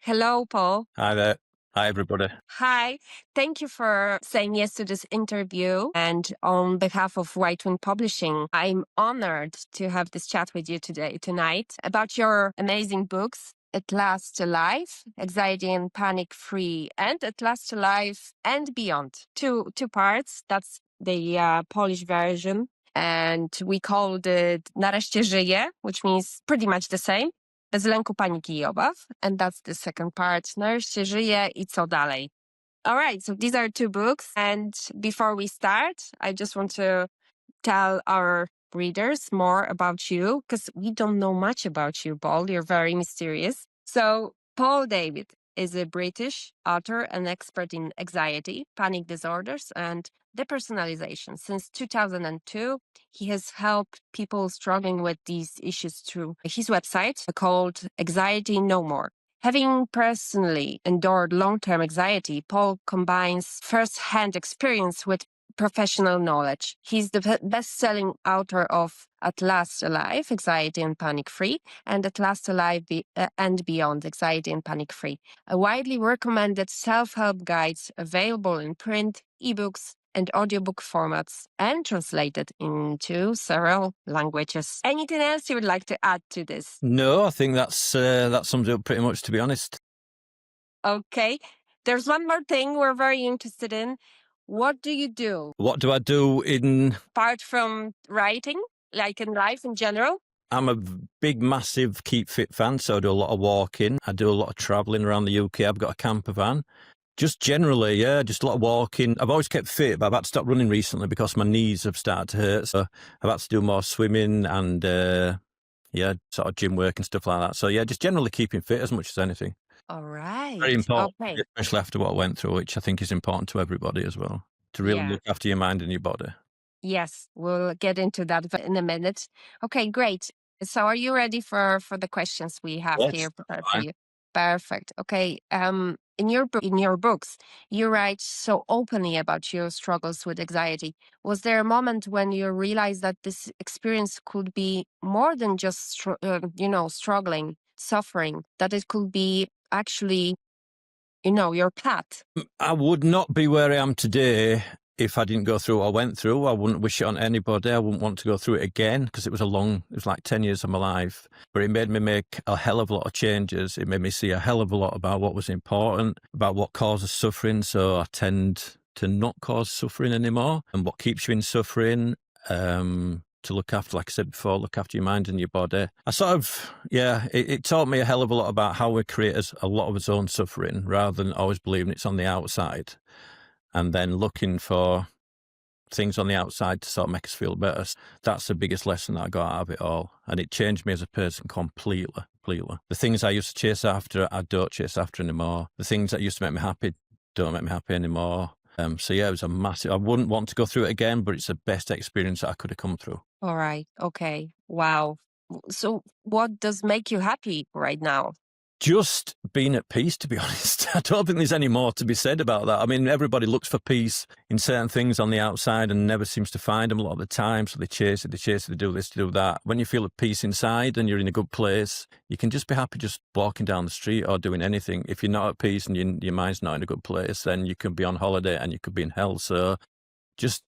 Hello, Paul. Hi there. Hi, everybody. Hi. Thank you for saying yes to this interview. And on behalf of White Wing Publishing, I'm honored to have this chat with you tonight, about your amazing books. At Last Alive, Anxiety and Panic Free, and At Last Alive and Beyond. Two parts. That's the Polish version. And we called it Nareszcie ŻYJŁ, which means pretty much the same. Bez lęku, paniki I obaw. And that's the second part. Nareszcie żyję I co dalej. All right, so these are two books. And before we start, I just want to tell our readers more about you, because we don't know much about you, Paul. You're very mysterious. So Paul David is a British author and expert in anxiety, panic disorders, and depersonalization. Since 2002, he has helped people struggling with these issues through his website called Anxiety No More. Having personally endured long-term anxiety, Paul combines first-hand experience with professional knowledge. He's the best-selling author of At Last Alive, Anxiety and Panic Free, and At Last Alive and Beyond, Anxiety and Panic Free, a widely recommended self-help guides available in print, ebooks, and audiobook formats, and translated into several languages. Anything else you would like to add to this? No, I think that sums it up pretty much, to be honest. Okay. There's one more thing we're very interested in. What do you do? What do I do Apart from writing, like in life in general? I'm a big, massive Keep Fit fan, so I do a lot of walking. I do a lot of travelling around the UK. I've got a camper van. Just generally, yeah, just a lot of walking. I've always kept fit, but I've had to stop running recently because my knees have started to hurt. So I've had to do more swimming and, sort of gym work and stuff like that. So, yeah, just generally keeping fit as much as anything. All right. Very important, Okay. especially after what I went through, which I think is important to everybody as well, to really look after your mind and your body. Yes, we'll get into that in a minute. Okay, great. So are you ready for the questions we have here prepared for you? Perfect. Okay. In your books, you write so openly about your struggles with anxiety. Was there a moment when you realized that this experience could be more than just struggling, suffering, that it could be actually, your path? I would not be where I am today if I didn't go through what I went through. I wouldn't wish it on anybody. I wouldn't want to go through it again because it was like 10 years of my life. But it made me make a hell of a lot of changes. It made me see a hell of a lot about what was important, about what causes suffering. So I tend to not cause suffering anymore, and what keeps you in suffering. To look after, like I said before, look after your mind and your body. It taught me a hell of a lot about how we create a lot of our own suffering rather than always believing it's on the outside and then looking for things on the outside to sort of make us feel better. That's the biggest lesson that I got out of it all. And it changed me as a person completely. The things I used to chase after, I don't chase after anymore. The things that used to make me happy don't make me happy anymore. It was a massive, I wouldn't want to go through it again, but it's the best experience that I could have come through. All right. Okay. Wow. So what does make you happy right now? Just being at peace, to be honest. I don't think there's any more to be said about that. I mean, everybody looks for peace in certain things on the outside and never seems to find them a lot of the time. So they chase it, they do this, they do that. When you feel at peace inside and you're in a good place, you can just be happy just walking down the street or doing anything. If you're not at peace and your mind's not in a good place, then you can be on holiday and you could be in hell. So just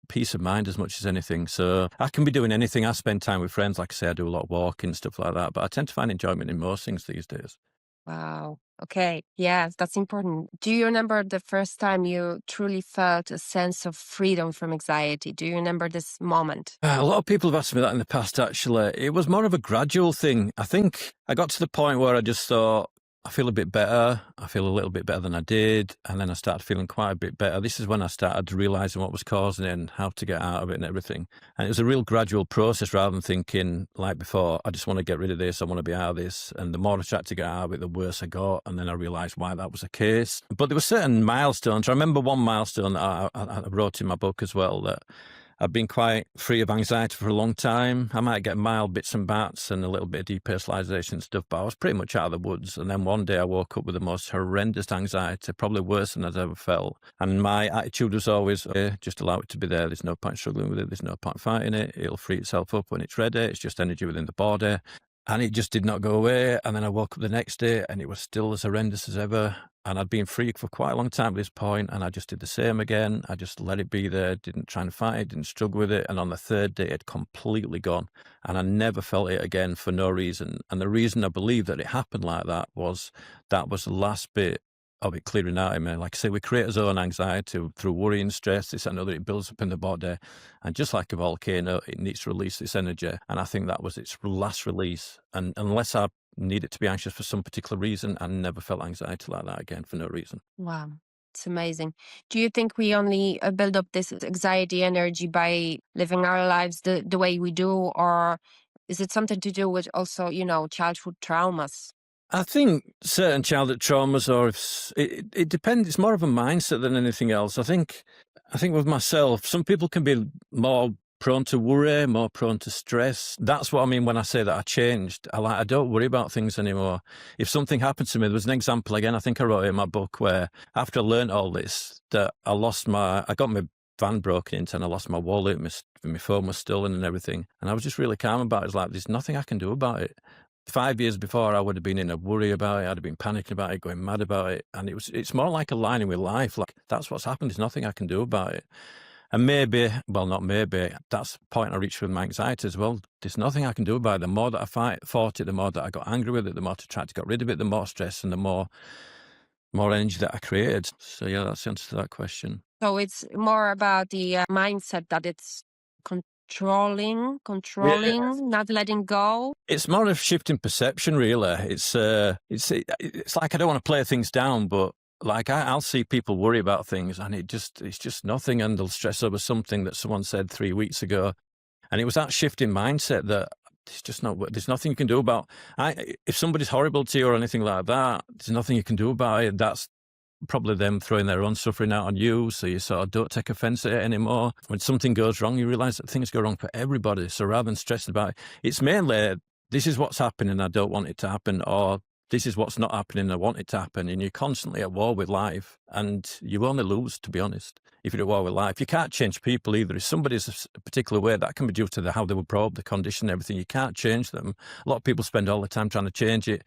peace of mind as much as anything. So I can be doing anything. I spend time with friends. Like I say, I do a lot of walking, stuff like that. But I tend to find enjoyment in most things these days. Wow. Okay. Yes, that's important. Do you remember the first time you truly felt a sense of freedom from anxiety? Do you remember this moment? A lot of people have asked me that in the past, actually. It was more of a gradual thing. I think I got to the point where I just thought, I feel a bit better. I feel a little bit better than I did. And then I started feeling quite a bit better. This is when I started realizing what was causing it and how to get out of it and everything. And it was a real gradual process rather than thinking like before, I just want to get rid of this. I want to be out of this. And the more I tried to get out of it, the worse I got. And then I realized why that was the case. But there were certain milestones. I remember one milestone that I wrote in my book as well, that I've been quite free of anxiety for a long time. I might get mild bits and bats and a little bit of depersonalization and stuff, but I was pretty much out of the woods. And then one day I woke up with the most horrendous anxiety, probably worse than I'd ever felt. And my attitude was always, just allow it to be there. There's no point struggling with it. There's no point fighting it. It'll free itself up when it's ready. It's just energy within the body. And it just did not go away. And then I woke up the next day and it was still as horrendous as ever. And I'd been free for quite a long time at this point, and I just did the same again. I just let it be there, didn't try and fight it, didn't struggle with it. And on the third day, it had completely gone. And I never felt it again for no reason. And the reason I believe that it happened like that was the last bit of it clearing out in me. Like I say, we create our own anxiety through worry and stress, this and other. It builds up in the body. And just like a volcano, it needs to release this energy. And I think that was its last release. And unless I needed to be anxious for some particular reason, I never felt anxiety like that again for no reason. Wow. It's amazing. Do you think we only build up this anxiety energy by living our lives the way we do? Or is it something to do with also, childhood traumas? I think certain childhood traumas, or it depends. It's more of a mindset than anything else. I think with myself, some people can be more prone to worry, more prone to stress. That's what I mean when I say that I changed. I don't worry about things anymore. If something happened to me, there was an example again, I think I wrote it in my book, where after I learned all this, that I got my van broken into and I lost my wallet, my phone was stolen and everything. And I was just really calm about it. It's like, there's nothing I can do about it. 5 years before, I would have been in a worry about it. I'd have been panicking about it, going mad about it. And it's more like aligning with life. Like, that's what's happened. There's nothing I can do about it. And maybe, well, not maybe, that's the point I reached with my anxiety as well. There's nothing I can do about it. The more that I fought it, the more that I got angry with it, the more I tried to get rid of it, the more stress and the more energy that I created. So yeah, that's the answer to that question. So it's more about the mindset that it's controlling, not letting go. It's more of a shift in perception, really. It's like I don't want to play things down, but like I'll see people worry about things, and it's just nothing, and they'll stress over something that someone said 3 weeks ago, and it was that shift in mindset that there's nothing you can do about. If somebody's horrible to you or anything like that, there's nothing you can do about it. That's probably them throwing their own suffering out on you, so you sort of don't take offense at it anymore. When something goes wrong, you realize that things go wrong for everybody. So rather than stressing about it, it's mainly, this is what's happening, I don't want it to happen, or this is what's not happening, I want it to happen. And you're constantly at war with life, and you only lose, to be honest, if you're at war with life. You can't change people either. If somebody's a particular way, that can be due to how they were brought up, the condition, everything. You can't change them. A lot of people spend all the time trying to change it.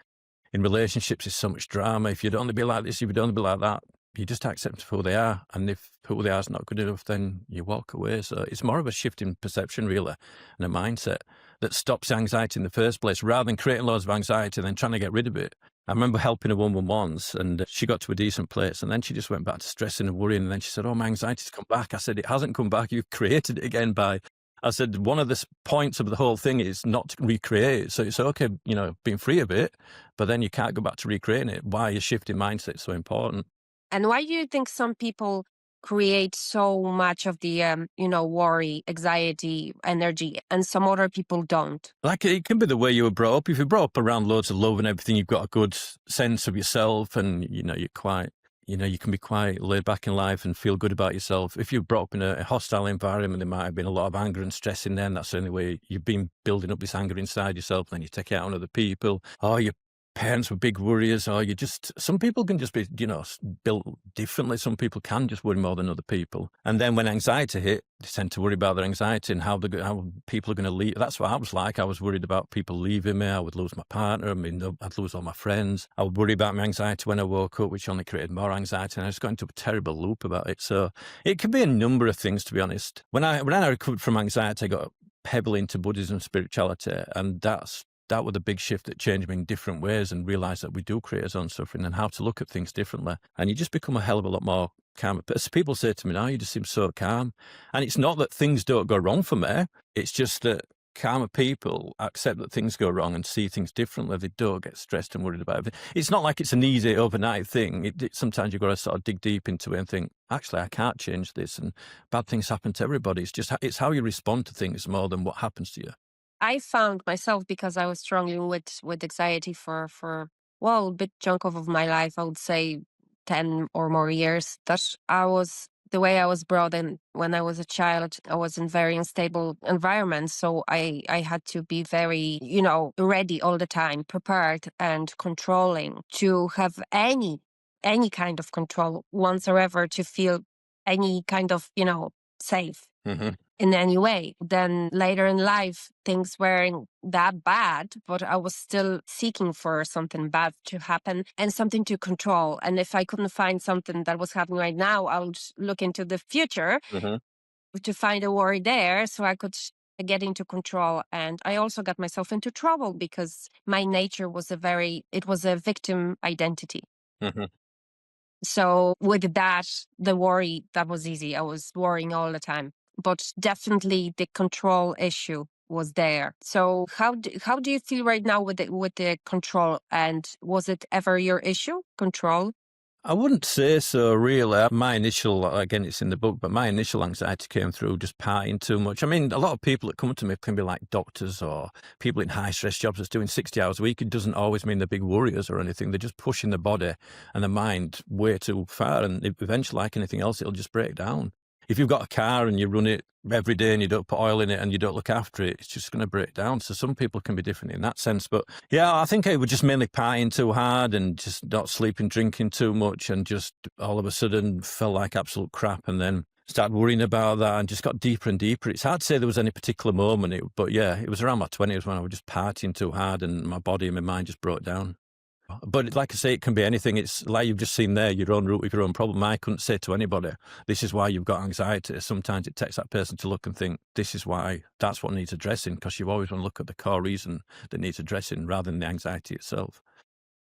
In relationships, there's so much drama. If you'd only be like this, if you'd only be like that, you just accept who they are. And if who they are is not good enough, then you walk away. So it's more of a shift in perception, really, and a mindset that stops anxiety in the first place, rather than creating loads of anxiety and then trying to get rid of it. I remember helping a woman once, and she got to a decent place, and then she just went back to stressing and worrying. And then she said, "Oh, my anxiety's come back." I said, "It hasn't come back. You've created it again by..." I said, one of the points of the whole thing is not to recreate it. So it's okay, being free of it, but then you can't go back to recreating it. Why your shifting mindset is so important. And why do you think some people create so much of the, worry, anxiety, energy, and some other people don't? Like, it can be the way you were brought up. If you're brought up around loads of love and everything, you've got a good sense of yourself, and, you're quite... you can be quite laid back in life and feel good about yourself. If you're brought up in a hostile environment, there might have been a lot of anger and stress in there, and that's the only way you've been building up this anger inside yourself, and then you take it out on other people. Or your parents were big worriers, or some people can just be, built differently. Some people can just worry more than other people. And then when anxiety hit, they tend to worry about their anxiety and how people are going to leave. That's what I was like. I was worried about people leaving me. I would lose my partner. I'd lose all my friends. I would worry about my anxiety when I woke up, which only created more anxiety. And I just got into a terrible loop about it. So it can be a number of things, to be honest. When I recovered from anxiety, I got heavily into Buddhism and spirituality. And that was a big shift that changed me in different ways, and realised that we do create our own suffering and how to look at things differently. And you just become a hell of a lot more calm. As people say to me now, you just seem so calm. And it's not that things don't go wrong for me. It's just that calmer people accept that things go wrong and see things differently. They don't get stressed and worried about it. It's not like it's an easy overnight thing. Sometimes you've got to sort of dig deep into it and think, actually, I can't change this. And bad things happen to everybody. It's how you respond to things more than what happens to you. I found myself, because I was struggling with anxiety for a big chunk of my life, I would say 10 or more years, that the way I was brought in when I was a child, I was in very unstable environments. So I had to be very, ready all the time, prepared and controlling, to have any kind of control once or ever, to feel any kind of, safe. Mm-hmm. in any way. Then later in life, things weren't that bad, but I was still seeking for something bad to happen and something to control. And if I couldn't find something that was happening right now, I would look into the future to find a worry there so I could get into control. And I also got myself into trouble because my nature was it was a victim identity. So with that, the worry, that was easy. I was worrying all the time. But definitely the control issue was there. So how do you feel right now with the control? And was it ever your issue, control? I wouldn't say so, really. My initial, again, it's in the book, but my initial anxiety came through just partying too much. I mean, a lot of people that come to me can be like doctors or people in high-stress jobs that's doing 60 hours a week. It doesn't always mean they're big worriers or anything. They're just pushing the body and the mind way too far, and eventually, like anything else, it'll just break down. If you've got a car and you run it every day and you don't put oil in it and you don't look after it, it's just going to break down. So some people can be different in that sense. But yeah, I think I was just mainly partying too hard and just not sleeping, drinking too much, and just all of a sudden felt like absolute crap, and then started worrying about that and just got deeper and deeper. It's hard to say there was any particular moment, but yeah, it was around my 20s when I was just partying too hard and my body and my mind just broke down. But like I say, it can be anything. It's like you've just seen there, your own root with your own problem. I couldn't say to anybody, this is why you've got anxiety. Sometimes it takes that person to look and think, this is why, that's what needs addressing, because you always want to look at the core reason that needs addressing rather than the anxiety itself.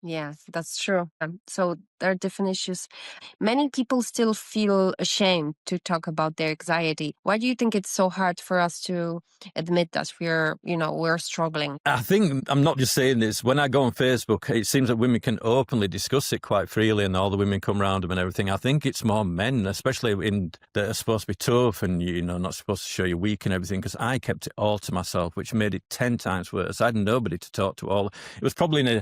Yeah, that's true. So there are different issues. Many people still feel ashamed to talk about their anxiety. Why do you think it's so hard for us to admit that we're struggling? I think, I'm not just saying this, when I go on Facebook, it seems that women can openly discuss it quite freely and all the women come around them and everything. I think it's more men, especially that are supposed to be tough and, not supposed to show you weak and everything, because I kept it all to myself, which made it 10 times worse. I had nobody to talk to all. It was probably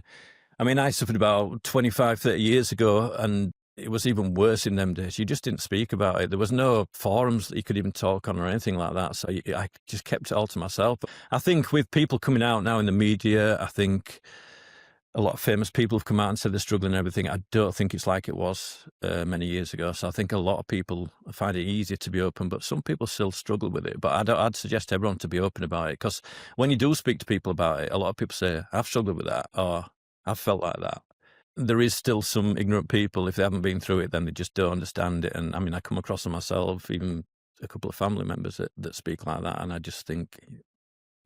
I suffered about 25, 30 years ago, and it was even worse in them days. You just didn't speak about it. There was no forums that you could even talk on or anything like that. So I just kept it all to myself. I think with people coming out now in the media, I think a lot of famous people have come out and said they're struggling and everything. I don't think it's like it was many years ago. So I think a lot of people find it easier to be open, but some people still struggle with it. But I'd suggest everyone to be open about it, because when you do speak to people about it, a lot of people say, I've struggled with that, or I've felt like that. There is still some ignorant people. If they haven't been through it, then they just don't understand it. And I mean, I come across them myself, even a couple of family members that speak like that. And I just think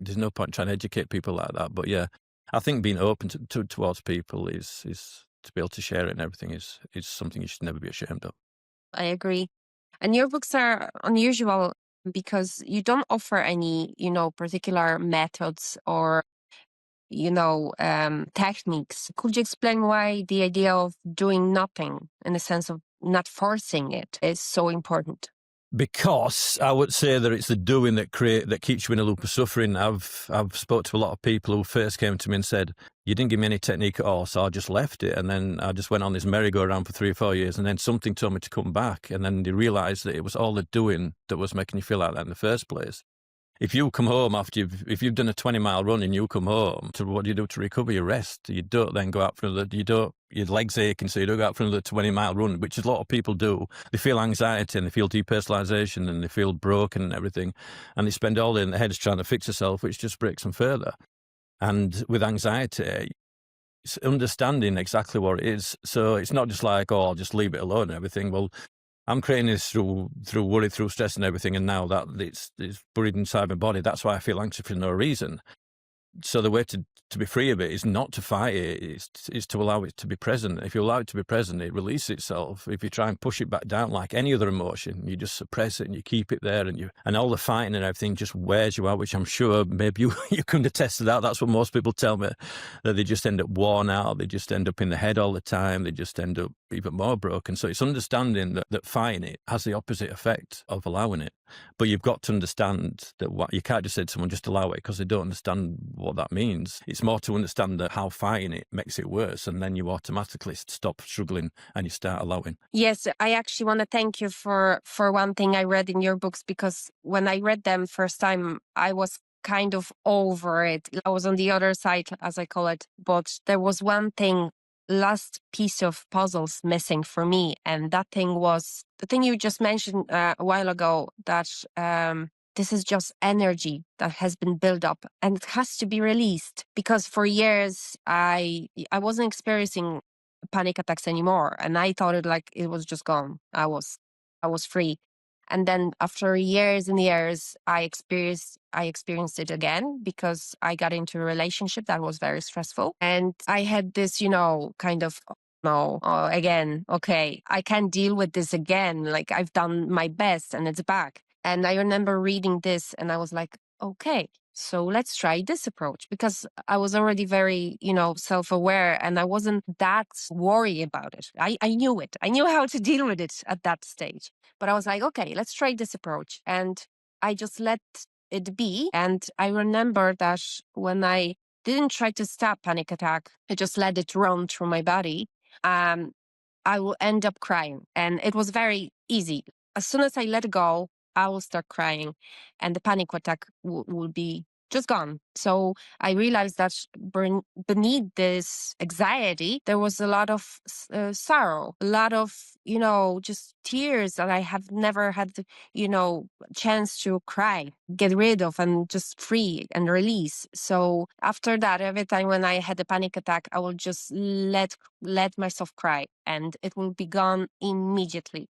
there's no point trying to educate people like that. But yeah, I think being open towards people is to be able to share it and everything is something you should never be ashamed of. I agree. And your books are unusual because you don't offer any, particular methods or techniques. Could you explain why the idea of doing nothing, in the sense of not forcing it, is so important? Because I would say that it's the doing that keeps you in a loop of suffering. I've spoke to a lot of people who first came to me and said, you didn't give me any technique at all, so I just left it. And then I just went on this merry-go-round for 3 or 4 years, and then something told me to come back. And then they realised that it was all the doing that was making you feel like that in the first place. If you come home if you've done a 20-mile run and you come home, what do you do to recover? You rest. You don't then go out for your legs aching, so you don't go out for another 20-mile run, which is a lot of people do. They feel anxiety and they feel depersonalization and they feel broken and everything. And they spend all day in their heads trying to fix themselves, which just breaks them further. And with anxiety, it's understanding exactly what it is. So it's not just like, I'll just leave it alone and everything. Well, I'm creating this through worry, through stress and everything, and now that it's buried inside my body, that's why I feel anxious for no reason. So the way to be free of it is not to fight it, is to allow it to be present. If you allow it to be present, it releases itself. If you try and push it back down like any other emotion, you just suppress it and you keep it there, and all the fighting and everything just wears you out, which I'm sure maybe you can attest to that. That's what most people tell me, that they just end up worn out, they just end up in the head all the time, they just end up even more broken. So it's understanding that fighting it has the opposite effect of allowing it. But you've got to understand that you can't just say to someone, just allow it, because they don't understand what that means. It's more to understand that how fighting it makes it worse, and then you automatically stop struggling and you start allowing. Yes, I actually want to thank you for one thing I read in your books, because when I read them first time, I was kind of over it. I was on the other side, as I call it. But there was one thing, last piece of puzzles missing for me, and that thing was the thing you just mentioned a while ago, that this is just energy that has been built up and it has to be released. Because for years, I wasn't experiencing panic attacks anymore. And I thought it was just gone. I was free. And then after years and years, I experienced it again because I got into a relationship that was very stressful. And I had this, kind of, no, again, okay, I can't deal with this again. Like I've done my best and it's back. And I remember reading this and I was like, okay, so let's try this approach, because I was already very, self-aware and I wasn't that worried about it. I knew it. I knew how to deal with it at that stage. But I was like, okay, let's try this approach. And I just let it be. And I remember that when I didn't try to stop panic attack, I just let it run through my body. I will end up crying. And it was very easy. As soon as I let go, I will start crying and the panic attack will be just gone. So I realized that beneath this anxiety, there was a lot of sorrow, a lot of, just tears that I have never had, chance to cry, get rid of and just free and release. So after that, every time when I had a panic attack, I will just let myself cry and it will be gone immediately.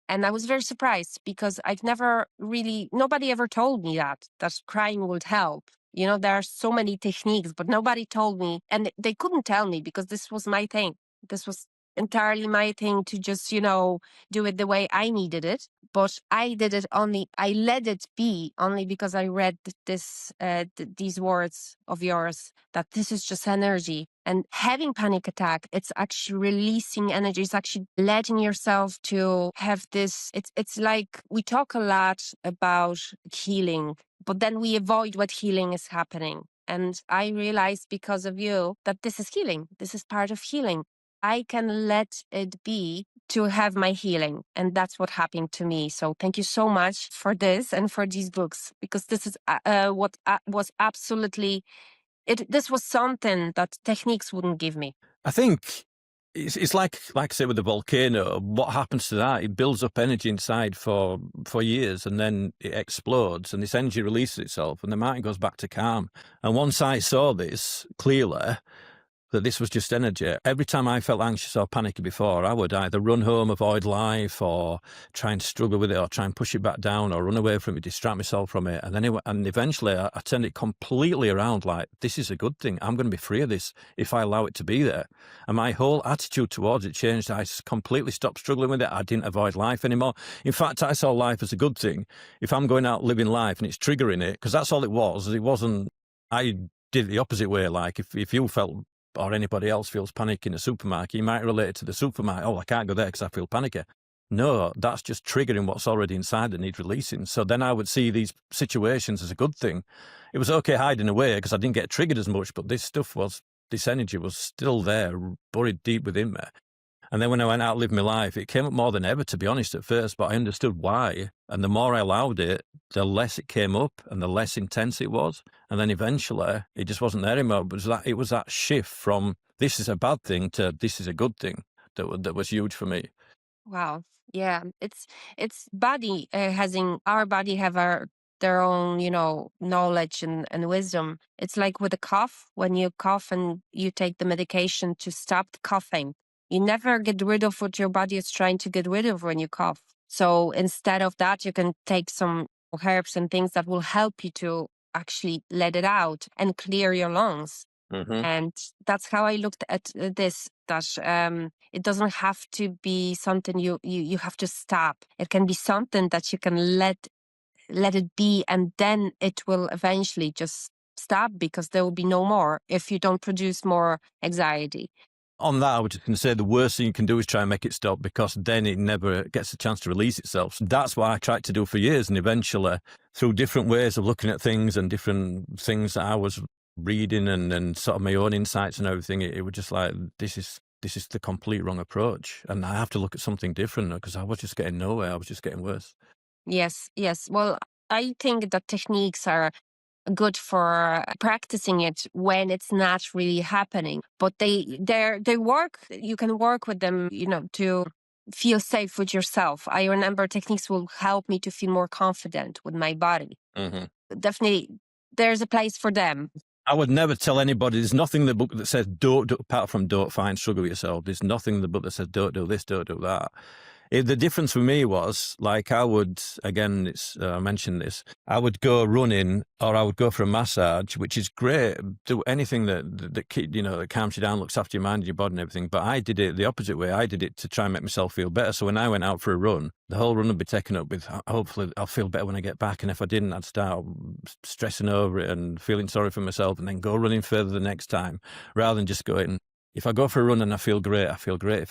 And I was very surprised because nobody ever told me that crying would help. There are so many techniques, but nobody told me, and they couldn't tell me because this was my thing. This was entirely my thing to just, do it the way I needed it. But I did it I let it be only because I read these words of yours, that this is just energy. And having panic attack, it's actually releasing energy. It's actually letting yourself to have this. It's like we talk a lot about healing, but then we avoid what healing is happening. And I realized because of you that this is healing. This is part of healing. I can let it be to have my healing. And that's what happened to me. So thank you so much for this and for these books, because this is what was absolutely, this was something that techniques wouldn't give me. I think it's like I say with the volcano, what happens to that? It builds up energy inside for years and then it explodes and this energy releases itself and the mind goes back to calm. And once I saw this clearly, that this was just energy. Every time I felt anxious or panicky before, I would either run home, avoid life, or try and struggle with it, or try and push it back down, or run away from it, distract myself from it. And then eventually I turned it completely around, like, this is a good thing. I'm going to be free of this if I allow it to be there. And my whole attitude towards it changed. I completely stopped struggling with it. I didn't avoid life anymore. In fact, I saw life as a good thing. If I'm going out living life and it's triggering it, because that's all it was. It wasn't, I did it the opposite way. Like if you felt, or anybody else feels panic in a supermarket, you might relate it to the supermarket. Oh, I can't go there because I feel panicky. No, that's just triggering what's already inside that needs releasing. So then I would see these situations as a good thing. It was okay hiding away because I didn't get triggered as much, but this energy was still there, buried deep within me. And then when I went out and lived my life, it came up more than ever, to be honest, at first, but I understood why. And the more I allowed it, the less it came up and the less intense it was. And then eventually, it just wasn't there anymore. But it was that shift from this is a bad thing to this is a good thing that was huge for me. Wow. Yeah. It's body our body have their own, knowledge and wisdom. It's like with a cough, when you cough and you take the medication to stop coughing. You never get rid of what your body is trying to get rid of when you cough. So instead of that, you can take some herbs and things that will help you to actually let it out and clear your lungs. Mm-hmm. And that's how I looked at this, that it doesn't have to be something you have to stop. It can be something that you can let it be, and then it will eventually just stop because there will be no more if you don't produce more anxiety. On that, I was just going to say the worst thing you can do is try and make it stop, because then it never gets a chance to release itself. So that's what I tried to do for years. And eventually, through different ways of looking at things and different things that I was reading and sort of my own insights and everything, it was just like, this is the complete wrong approach. And I have to look at something different, because I was just getting nowhere. I was just getting worse. Yes. Well, I think that techniques are good for practicing it when it's not really happening, but they work. You can work with them, to feel safe with yourself. I remember techniques will help me to feel more confident with my body. Mm-hmm. Definitely, there's a place for them. I would never tell anybody. There's nothing in the book that says don't do, apart from don't find struggle with yourself. There's nothing in the book that says don't do this, don't do that. The difference for me was, like, I would, again, I mentioned this, I would go running or I would go for a massage, which is great. Do anything that calms you down, looks after your mind, your body and everything. But I did it the opposite way. I did it to try and make myself feel better. So when I went out for a run, the whole run would be taken up with, hopefully I'll feel better when I get back. And if I didn't, I'd start stressing over it and feeling sorry for myself and then go running further the next time, rather than just going, if I go for a run and I feel great, I feel great.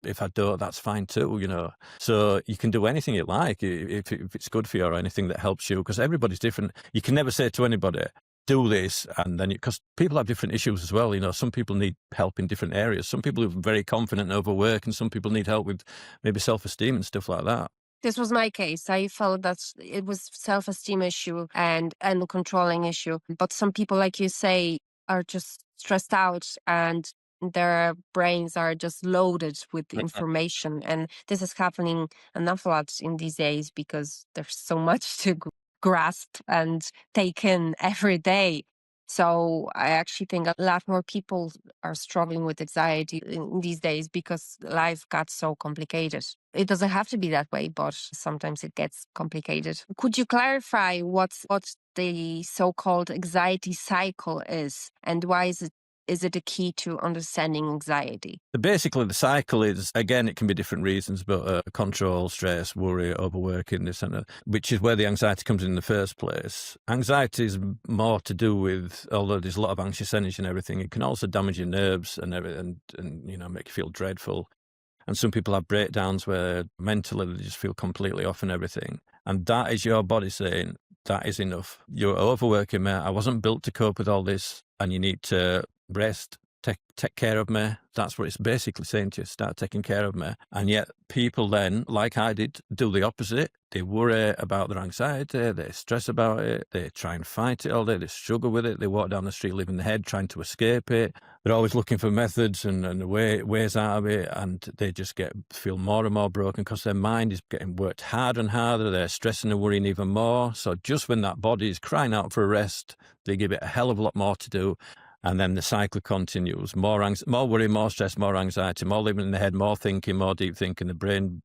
If I don't, that's fine too, So you can do anything you like if it's good for you or anything that helps you, because everybody's different. You can never say to anybody, do this, and then because people have different issues as well. Some people need help in different areas. Some people are very confident and overwork, and some people need help with maybe self-esteem and stuff like that. This was my case. I felt that it was self-esteem issue and controlling issue. But some people, like you say, are just stressed out and their brains are just loaded with information. And this is happening an awful lot in these days because there's so much to grasp and take in every day. So I actually think a lot more people are struggling with anxiety in these days because life got so complicated. It doesn't have to be that way, but sometimes it gets complicated. Could you clarify what the so-called anxiety cycle is and why is it a key to understanding anxiety? Basically, the cycle is, again, it can be different reasons, but control, stress, worry, overworking, this and that, which is where the anxiety comes in the first place. Anxiety is more to do with, although there's a lot of anxious energy and everything, it can also damage your nerves and everything, and make you feel dreadful. And some people have breakdowns where mentally they just feel completely off and everything. And that is your body saying, that is enough. You're overworking me. I wasn't built to cope with all this, and you need to rest, take care of me. That's what it's basically saying to you, start taking care of me. And yet people then, like I did, do the opposite. They worry about their anxiety, they stress about it, they try and fight it all day, they struggle with it, they walk down the street leaving the head, trying to escape it. They're always looking for methods and ways out of it, and they just feel more and more broken because their mind is getting worked harder and harder, they're stressing and worrying even more. So just when that body is crying out for a rest, they give it a hell of a lot more to do. And then the cycle continues. More worry, more stress, more anxiety, more living in the head, more thinking, more deep thinking. The brain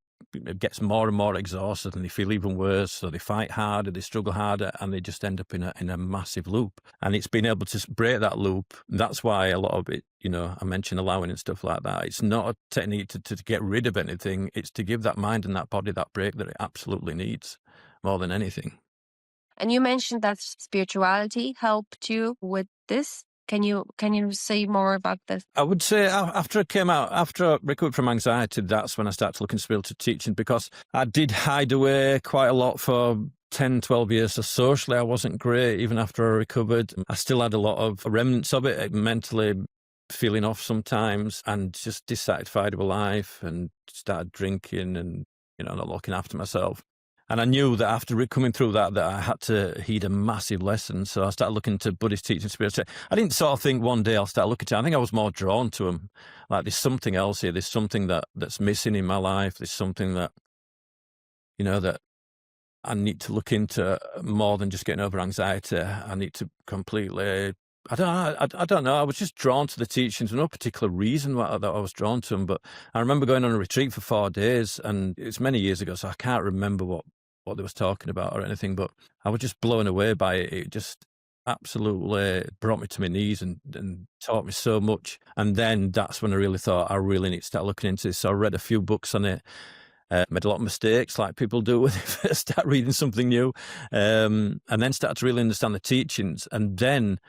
gets more and more exhausted and they feel even worse. So they fight harder, they struggle harder, and they just end up in a massive loop. And it's being able to break that loop. That's why a lot of it, I mentioned allowing and stuff like that. It's not a technique to get rid of anything. It's to give that mind and that body that break that it absolutely needs more than anything. And you mentioned that spirituality helped you with this. Can you say more about this? I would say after I recovered from anxiety, that's when I started to look into spiritual teaching, because I did hide away quite a lot for 10, 12 years. So socially, I wasn't great. Even after I recovered, I still had a lot of remnants of it, mentally feeling off sometimes and just dissatisfied with life, and started drinking and, not looking after myself. And I knew that after coming through that I had to heed a massive lesson. So I started looking to Buddhist teaching, spirituality. I didn't sort of think one day I'll start looking to it. I think I was more drawn to them. Like, there's something else here. There's something that's missing in my life. There's something that, that I need to look into more than just getting over anxiety. I need to completely... I don't know. I was just drawn to the teachings. No particular reason that I was drawn to them. But I remember going on a retreat for 4 days, and it's many years ago, so I can't remember what they was talking about or anything. But I was just blown away by it. It just absolutely brought me to my knees and taught me so much. And then that's when I really thought I really need to start looking into this. So I read a few books on it. Made a lot of mistakes, like people do when they first start reading something new, and then start to really understand the teachings, and then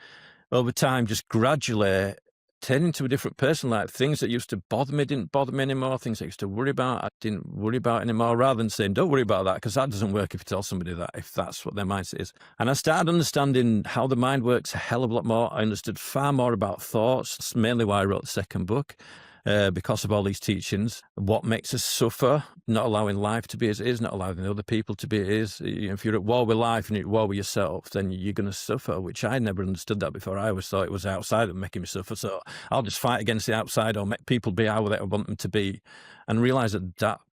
over time, just gradually turn into a different person. Like, things that used to bother me didn't bother me anymore. Things I used to worry about, I didn't worry about anymore, rather than saying, don't worry about that, because that doesn't work if you tell somebody that, if that's what their mindset is. And I started understanding how the mind works a hell of a lot more. I understood far more about thoughts. That's mainly why I wrote the second book. because of all these teachings. What makes us suffer? Not allowing life to be as it is, not allowing other people to be as it is. You know, if you're at war with life and you're at war with yourself, then you're going to suffer, which I never understood that before. I always thought it was outside that making me suffer. So I'll just fight against the outside or make people be how I want them to be, and realize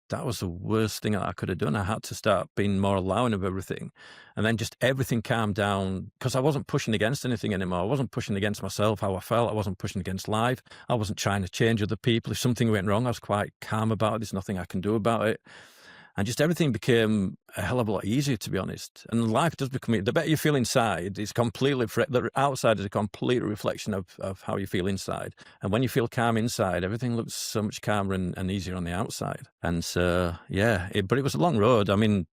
that was the worst thing that I could have done. I had to start being more allowing of everything. And then just everything calmed down because I wasn't pushing against anything anymore. I wasn't pushing against myself, how I felt. I wasn't pushing against life. I wasn't trying to change other people. If something went wrong, I was quite calm about it. There's nothing I can do about it. And just everything became a hell of a lot easier, to be honest. And life does become, the better you feel inside, it's completely, the outside is a complete reflection of how you feel inside. And when you feel calm inside, everything looks so much calmer and easier on the outside. And so, yeah, but it was a long road. I mean,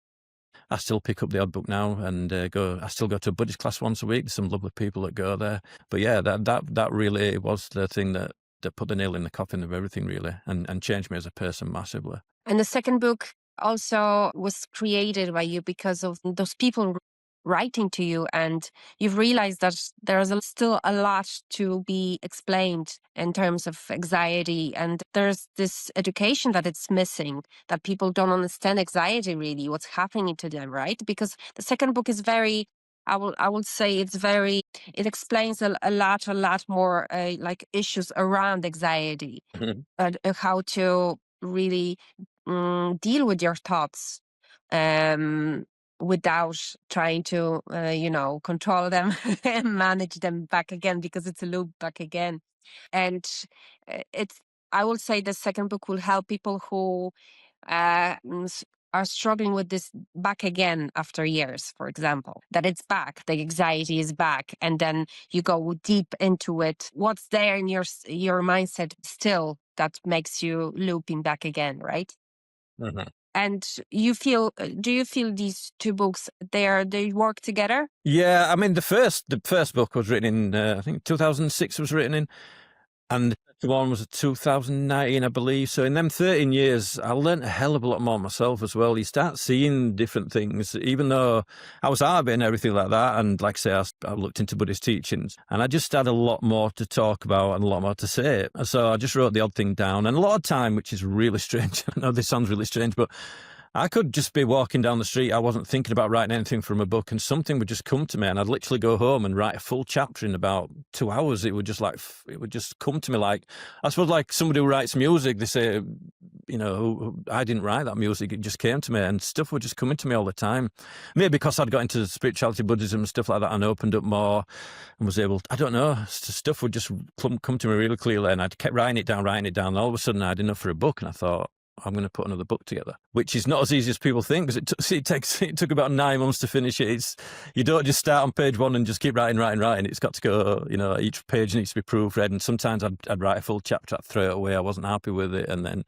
I still pick up the odd book now and I still go to a Buddhist class once a week. There's some lovely people that go there. But yeah, that really was the thing that put the nail in the coffin of everything, really, and changed me as a person massively. And the second book also was created by you because of those people writing to you, and you've realized that there's still a lot to be explained in terms of anxiety, and there's this education that it's missing, that people don't understand anxiety really, what's happening to them, right? Because the second book is very, I will say it explains a lot more like issues around anxiety, and how to really deal with your thoughts without trying to, control them and manage them back again, because it's a loop back again. And I will say the second book will help people who are struggling with this back again after years, for example, that it's back, the anxiety is back, and then you go deep into it. What's there in your mindset still that makes you looping back again, right? Mm-hmm. And do you feel these two books, they work together? Yeah, I mean, the first book was written in, I think 2006 was written in, and the second one was 2019, I believe. So in them 13 years, I learned a hell of a lot more myself as well. You start seeing different things, even though I was out of it and everything like that. And like I say, I looked into Buddhist teachings, and I just had a lot more to talk about and a lot more to say. So I just wrote the odd thing down. And a lot of time, which is really strange, I know this sounds really strange, but I could just be walking down the street. I wasn't thinking about writing anything from a book, and something would just come to me, and I'd literally go home and write a full chapter in about 2 hours. It would just come to me, like, I suppose, like somebody who writes music. They say, I didn't write that music. It just came to me, and stuff would just come into me all the time. Maybe because I'd got into spirituality, Buddhism, and stuff like that, and opened up more and was able, I don't know, stuff would just come to me really clearly, and I'd kept writing it down, and all of a sudden I had enough for a book, and I thought, I'm going to put another book together, which is not as easy as people think, because it took about 9 months to finish it. You don't just start on page 1 and just keep writing. It's got to go, each page needs to be proofread, and sometimes I'd write a full chapter, I'd throw it away, I wasn't happy with it, and then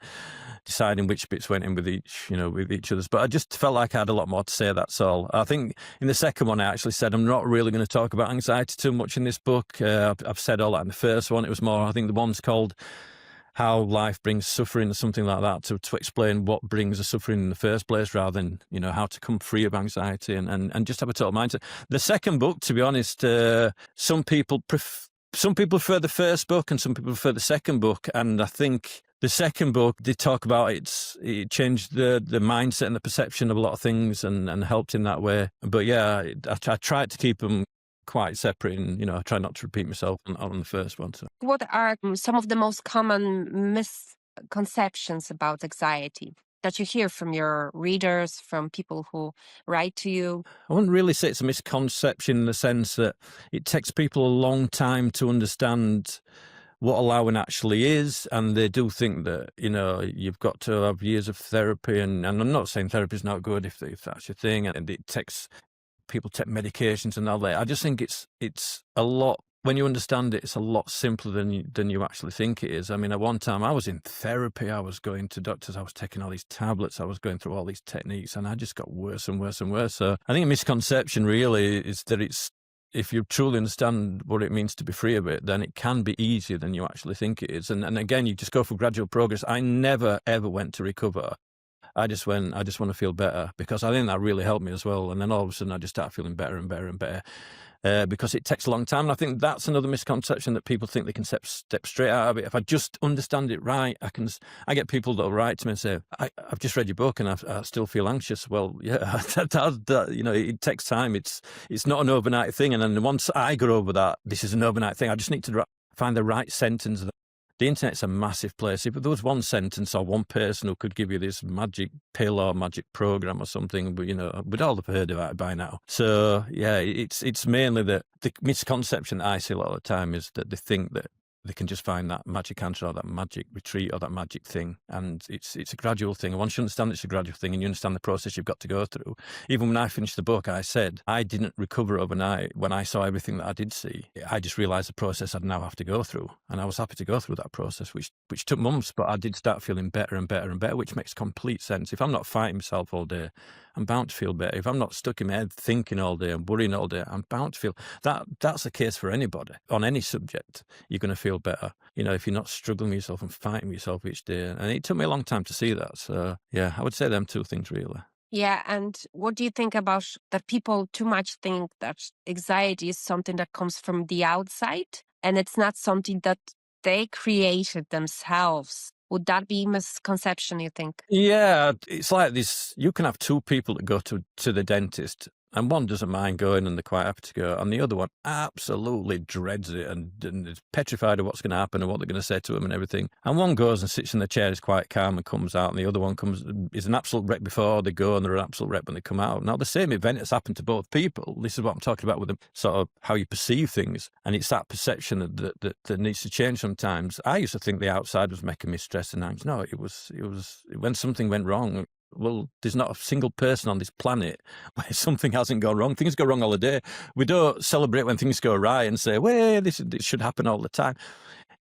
deciding which bits went in with each other's. But I just felt like I had a lot more to say, that's all. I think in the second one, I actually said I'm not really going to talk about anxiety too much in this book. I've said all that in the first one. It was more, I think the one's called How Life Brings Suffering, or something like that, to explain what brings the suffering in the first place, rather than, how to come free of anxiety and just have a total mindset. The second book, to be honest, some people prefer the first book and some people prefer the second book. And I think the second book, they talk about it changed the mindset and the perception of a lot of things and helped in that way. But yeah, I tried to keep them quite separate, and I try not to repeat myself on the first one. So, what are some of the most common misconceptions about anxiety that you hear from your readers, from people who write to you? I wouldn't really say it's a misconception in the sense that it takes people a long time to understand what allowing actually is, and they do think that you've got to have years of therapy, and I'm not saying therapy is not good if that's your thing, and it takes. People take medications and all that. I just think it's a lot. When you understand it, it's a lot simpler than you actually think it is. I mean, at one time I was in therapy. I was going to doctors. I was taking all these tablets. I was going through all these techniques, and I just got worse and worse and worse. So I think a misconception really is that if you truly understand what it means to be free of it, then it can be easier than you actually think it is. And again, you just go for gradual progress. I never ever went to recover. I just want to feel better, because I think that really helped me as well. And then all of a sudden I just started feeling better and better and better. because it takes a long time. And I think that's another misconception, that people think they can step straight out of it. If I just understand it right, I get people that will write to me and say, I've just read your book and I still feel anxious. Well, yeah, it takes time. It's not an overnight thing. And then once I go over that, this is an overnight thing. I just need to find the right sentence. The internet's a massive place. If there was one sentence or one person who could give you this magic pill or magic program or something, but we'd all have heard about it by now. So yeah, it's mainly the misconception that I see a lot of the time is that they think that they can just find that magic answer or that magic retreat or that magic thing. And it's a gradual thing. And once you understand it's a gradual thing and you understand the process you've got to go through, even when I finished the book, I said I didn't recover overnight when I saw everything that I did see. I just realised the process I'd now have to go through. And I was happy to go through that process, which took months, but I did start feeling better and better and better, which makes complete sense. If I'm not fighting myself all day, I'm bound to feel better. If I'm not stuck in my head thinking all day and worrying all day, I'm bound to feel that. That's the case for anybody on any subject. You're going to feel better, if you're not struggling with yourself and fighting with yourself each day. And it took me a long time to see that. So yeah, I would say them two things really. Yeah, and what do you think about that people too much think that anxiety is something that comes from the outside and it's not something that they created themselves? Would that be misconception, you think? Yeah, it's like this. You can have two people that go to the dentist, and one doesn't mind going and they're quite happy to go, and the other one absolutely dreads it and is petrified of what's going to happen and what they're going to say to him and everything. And one goes and sits in the chair, is quite calm and comes out, and the other one is an absolute wreck before they go and they're an absolute wreck when they come out. Now, the same event has happened to both people. This is what I'm talking about with sort of how you perceive things, and it's that perception that needs to change sometimes. I used to think the outside was making me stress and anxious. No, it was when something went wrong. Well, there's not a single person on this planet where something hasn't gone wrong. Things go wrong all the day. We don't celebrate when things go right and say, well, this should happen all the time.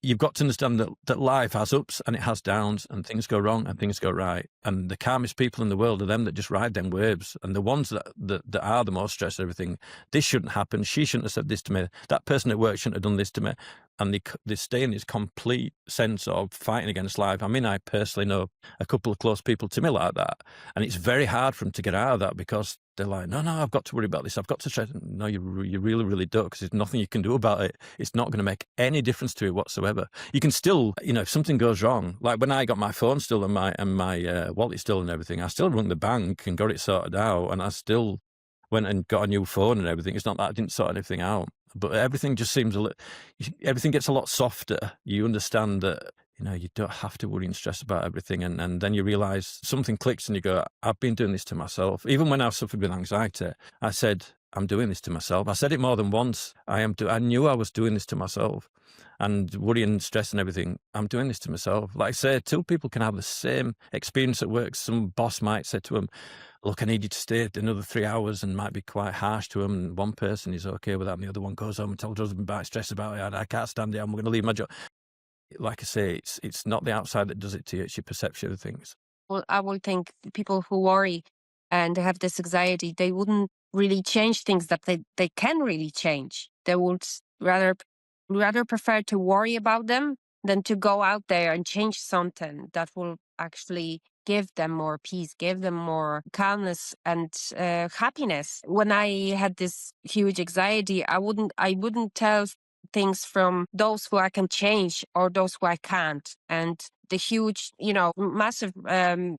You've got to understand that life has ups and it has downs, and things go wrong and things go right. And the calmest people in the world are them that just ride them waves. And the ones that are the most stressed, everything, this shouldn't happen. She shouldn't have said this to me. That person at work shouldn't have done this to me. And they stay in this complete sense of fighting against life. I mean, I personally know a couple of close people to me like that. And it's very hard for them to get out of that because they're like, no, I've got to worry about this. I've got to try. No, you really, really don't, because there's nothing you can do about it. It's not going to make any difference to you whatsoever. You can still, if something goes wrong, like when I got my phone still and my wallet still and everything, I still rung the bank and got it sorted out, and I still went and got a new phone and everything. It's not that I didn't sort anything out, but everything just seems everything gets a lot softer. You understand that, you don't have to worry and stress about everything. And then you realise something clicks and you go, I've been doing this to myself. Even when I suffered with anxiety, I said, I'm doing this to myself. I said it more than once. I knew I was doing this to myself. And worry and stress and everything, I'm doing this to myself. Like I say, two people can have the same experience at work. Some boss might say to them, look, I need you to stay another 3 hours, and might be quite harsh to them. And one person is okay with that, and the other one goes home and tells her husband about stress about it. I can't stand it. I'm going to leave my job. Like I say, it's not the outside that does it to you. It's your perception of things. Well, I would think people who worry and have this anxiety, they wouldn't really change things that they can really change. They would rather prefer to worry about them than to go out there and change something that will actually give them more peace, give them more calmness and happiness. When I had this huge anxiety, I wouldn't tell things from those who I can change or those who I can't. And the huge, massive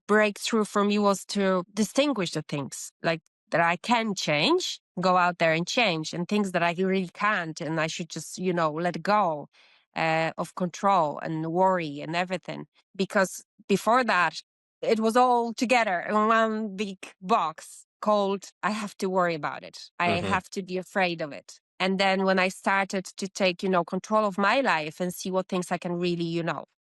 breakthrough for me was to distinguish the things like that I can change, go out there and change, and things that I really can't, and I should just, let go of control and worry and everything. Because before that, it was all together in one big box called, I have to worry about it. I have to be afraid of it. And then when I started to take, control of my life and see what things I can really,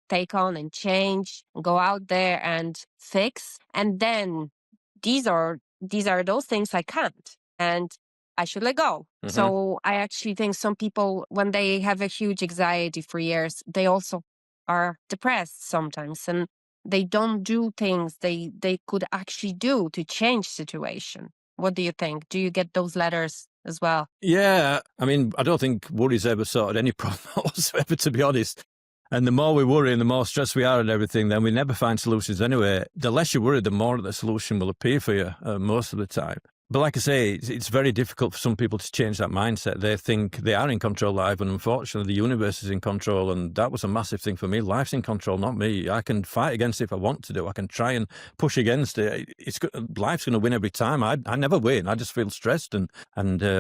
take on and change, go out there and fix. And then these are those things I can't, and I should let go. So I actually think some people, when they have a huge anxiety for years, they also are depressed sometimes, and they don't do things they could actually do to change situation. What do you think? Do you get those letters as well? Yeah, I mean, I don't think worry's ever sorted any problem whatsoever, to be honest. And the more we worry and the more stressed we are and everything, then we never find solutions anyway. The less you worry, the more the solution will appear for you most of the time. But like I say, it's very difficult for some people to change that mindset. They think they are in control of life, and unfortunately, the universe is in control. And that was a massive thing for me. Life's in control, not me. I can fight against it if I want to do. I can try and push against it. Life's going to win every time. I never win. I just feel stressed and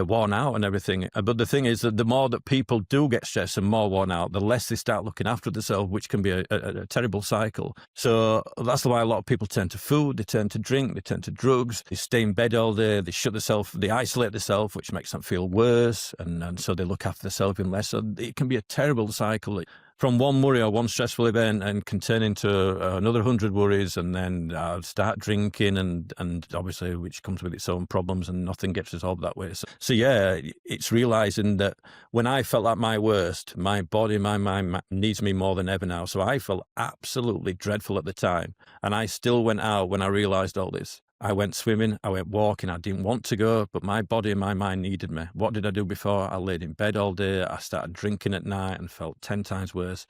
worn out and everything. But the thing is that the more that people do get stressed and more worn out, the less they start looking after themselves, which can be a terrible cycle. So that's why a lot of people turn to food, they turn to drink, they turn to drugs, they stay in bed all day. They shut themselves, they isolate themselves, which makes them feel worse, and so they look after themselves even less. So it can be a terrible cycle. From one worry or one stressful event and can turn into another 100 worries, and then start drinking, and obviously which comes with its own problems, and nothing gets resolved that way. So yeah, it's realising that when I felt at my worst, my body, my mind needs me more than ever now. So I felt absolutely dreadful at the time, and I still went out when I realised all this. I went swimming, I went walking, I didn't want to go, but my body and my mind needed me. What did I do before? I laid in bed all day, I started drinking at night and felt 10 times worse.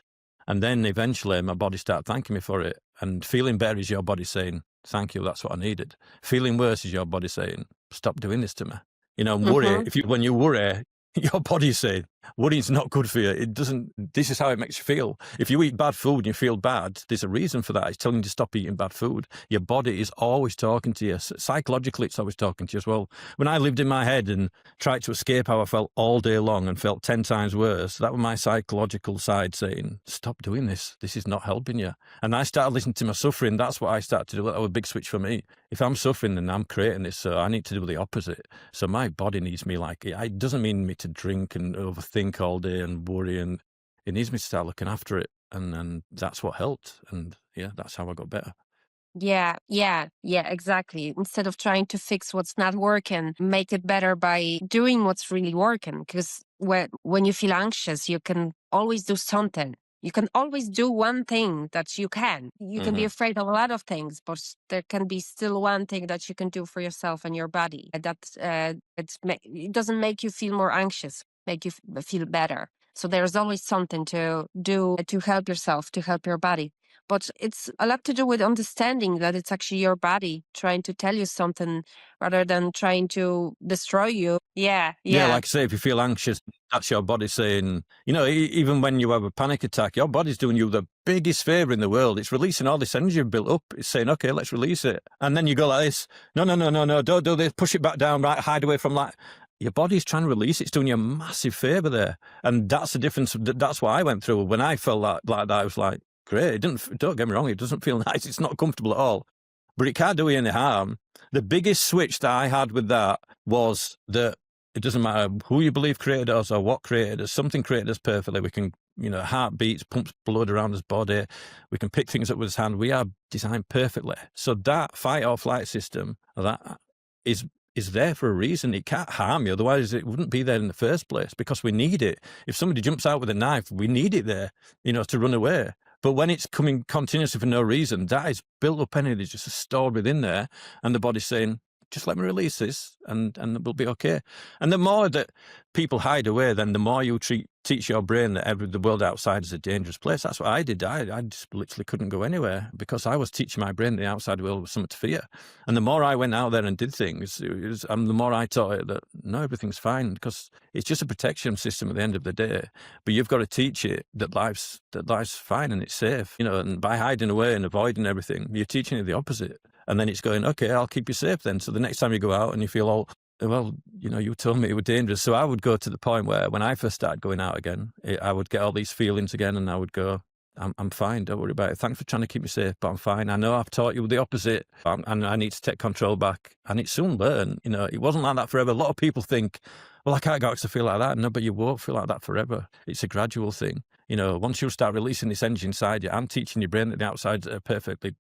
And then eventually my body started thanking me for it. And feeling better is your body saying, thank you, that's what I needed. Feeling worse is your body saying, stop doing this to me. And worry, when you worry, your body's saying, worry's not good for you. This is how it makes you feel. If you eat bad food and you feel bad, there's a reason for that. It's telling you to stop eating bad food. Your body is always talking to you. Psychologically, it's always talking to you as well. When I lived in my head and tried to escape how I felt all day long and felt 10 times worse, that was my psychological side saying, stop doing this. This is not helping you. And I started listening to my suffering. That's what I started to do. That was a big switch for me. If I'm suffering, then I'm creating this. So I need to do the opposite. So my body needs me it doesn't mean me to drink and overthink all day and worry, and it needs me to start looking after it, and that's what helped, and yeah, that's how I got better. Yeah, exactly. Instead of trying to fix what's not working, make it better by doing what's really working. Because when you feel anxious, you can always do something. You can always do one thing that you can. You can be afraid of a lot of things, but there can be still one thing that you can do for yourself and your body. It doesn't make you feel more anxious, make you feel better. So there's always something to do to help yourself, to help your body. But it's a lot to do with understanding that it's actually your body trying to tell you something rather than trying to destroy you. Yeah. Like I say, if you feel anxious, that's your body saying, even when you have a panic attack, your body's doing you the biggest favour in the world. It's releasing all this energy you've built up. It's saying, okay, let's release it. And then you go like this, no, don't do this, push it back down, right, hide away from that. Your body's trying to release it. It's doing you a massive favour there. And that's the difference. That's what I went through. When I felt like that, I was like, great. Don't get me wrong, it doesn't feel nice. It's not comfortable at all. But it can't do you any harm. The biggest switch that I had with that was that it doesn't matter who you believe created us or what created us. Something created us perfectly. We can, heartbeats, pumps blood around his body. We can pick things up with his hand. We are designed perfectly. So that fight or flight system, that is there for a reason. It can't harm you. Otherwise, it wouldn't be there in the first place, because we need it. If somebody jumps out with a knife, we need it there, to run away. But when it's coming continuously for no reason, that is built up energy just stored within there, and the body's saying, just let me release this and we'll be okay. And the more that people hide away, then the more you teach your brain that the world outside is a dangerous place. That's what I did. I just literally couldn't go anywhere because I was teaching my brain the outside world was something to fear. And the more I went out there and did things, the more I taught it that no, everything's fine, because it's just a protection system at the end of the day. But you've got to teach it that life's fine and it's safe. And by hiding away and avoiding everything, you're teaching it the opposite. And then it's going, okay, I'll keep you safe then. So the next time you go out and you feel you told me it was dangerous. So I would go to the point where when I first started going out again, I would get all these feelings again, and I would go, I'm fine, don't worry about it. Thanks for trying to keep me safe, but I'm fine. I know I've taught you the opposite, and I need to take control back. And it's soon learned. It wasn't like that forever. A lot of people think, well, I can't go out to feel like that. No, but you won't feel like that forever. It's a gradual thing. Once you start releasing this energy inside you, I'm teaching your brain that the outside's a perfectly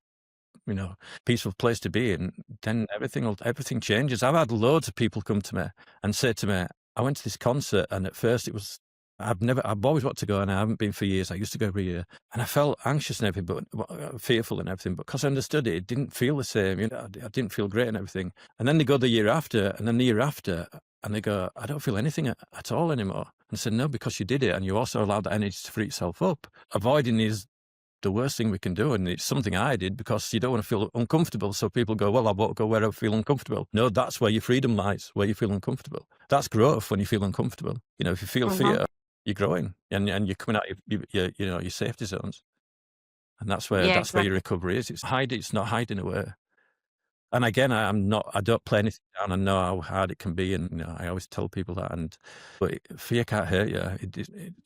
peaceful place to be in, then everything changes. I've had loads of people come to me and say to me, I went to this concert, and at first it was, I've always wanted to go, and I haven't been for years. I used to go every year, and I felt anxious and everything, but fearful and everything, but because I understood it, it didn't feel the same. I didn't feel great and everything. And then they go the year after, and then the year after, and they go, I don't feel anything at all anymore. And I said, no, because you did it, and you also allowed that energy to free itself up. Avoiding is the worst thing we can do. And it's something I did because you don't want to feel uncomfortable. So people go, well, I won't go where I feel uncomfortable. No, that's where your freedom lies, where you feel uncomfortable. That's growth when you feel uncomfortable. You know, if you feel fear, you're growing and you're coming out of your safety zones. And that's where your recovery is. It's not hiding away. And again, I don't play anything down. I know how hard it can be. And I always tell people that. But fear can't hurt you.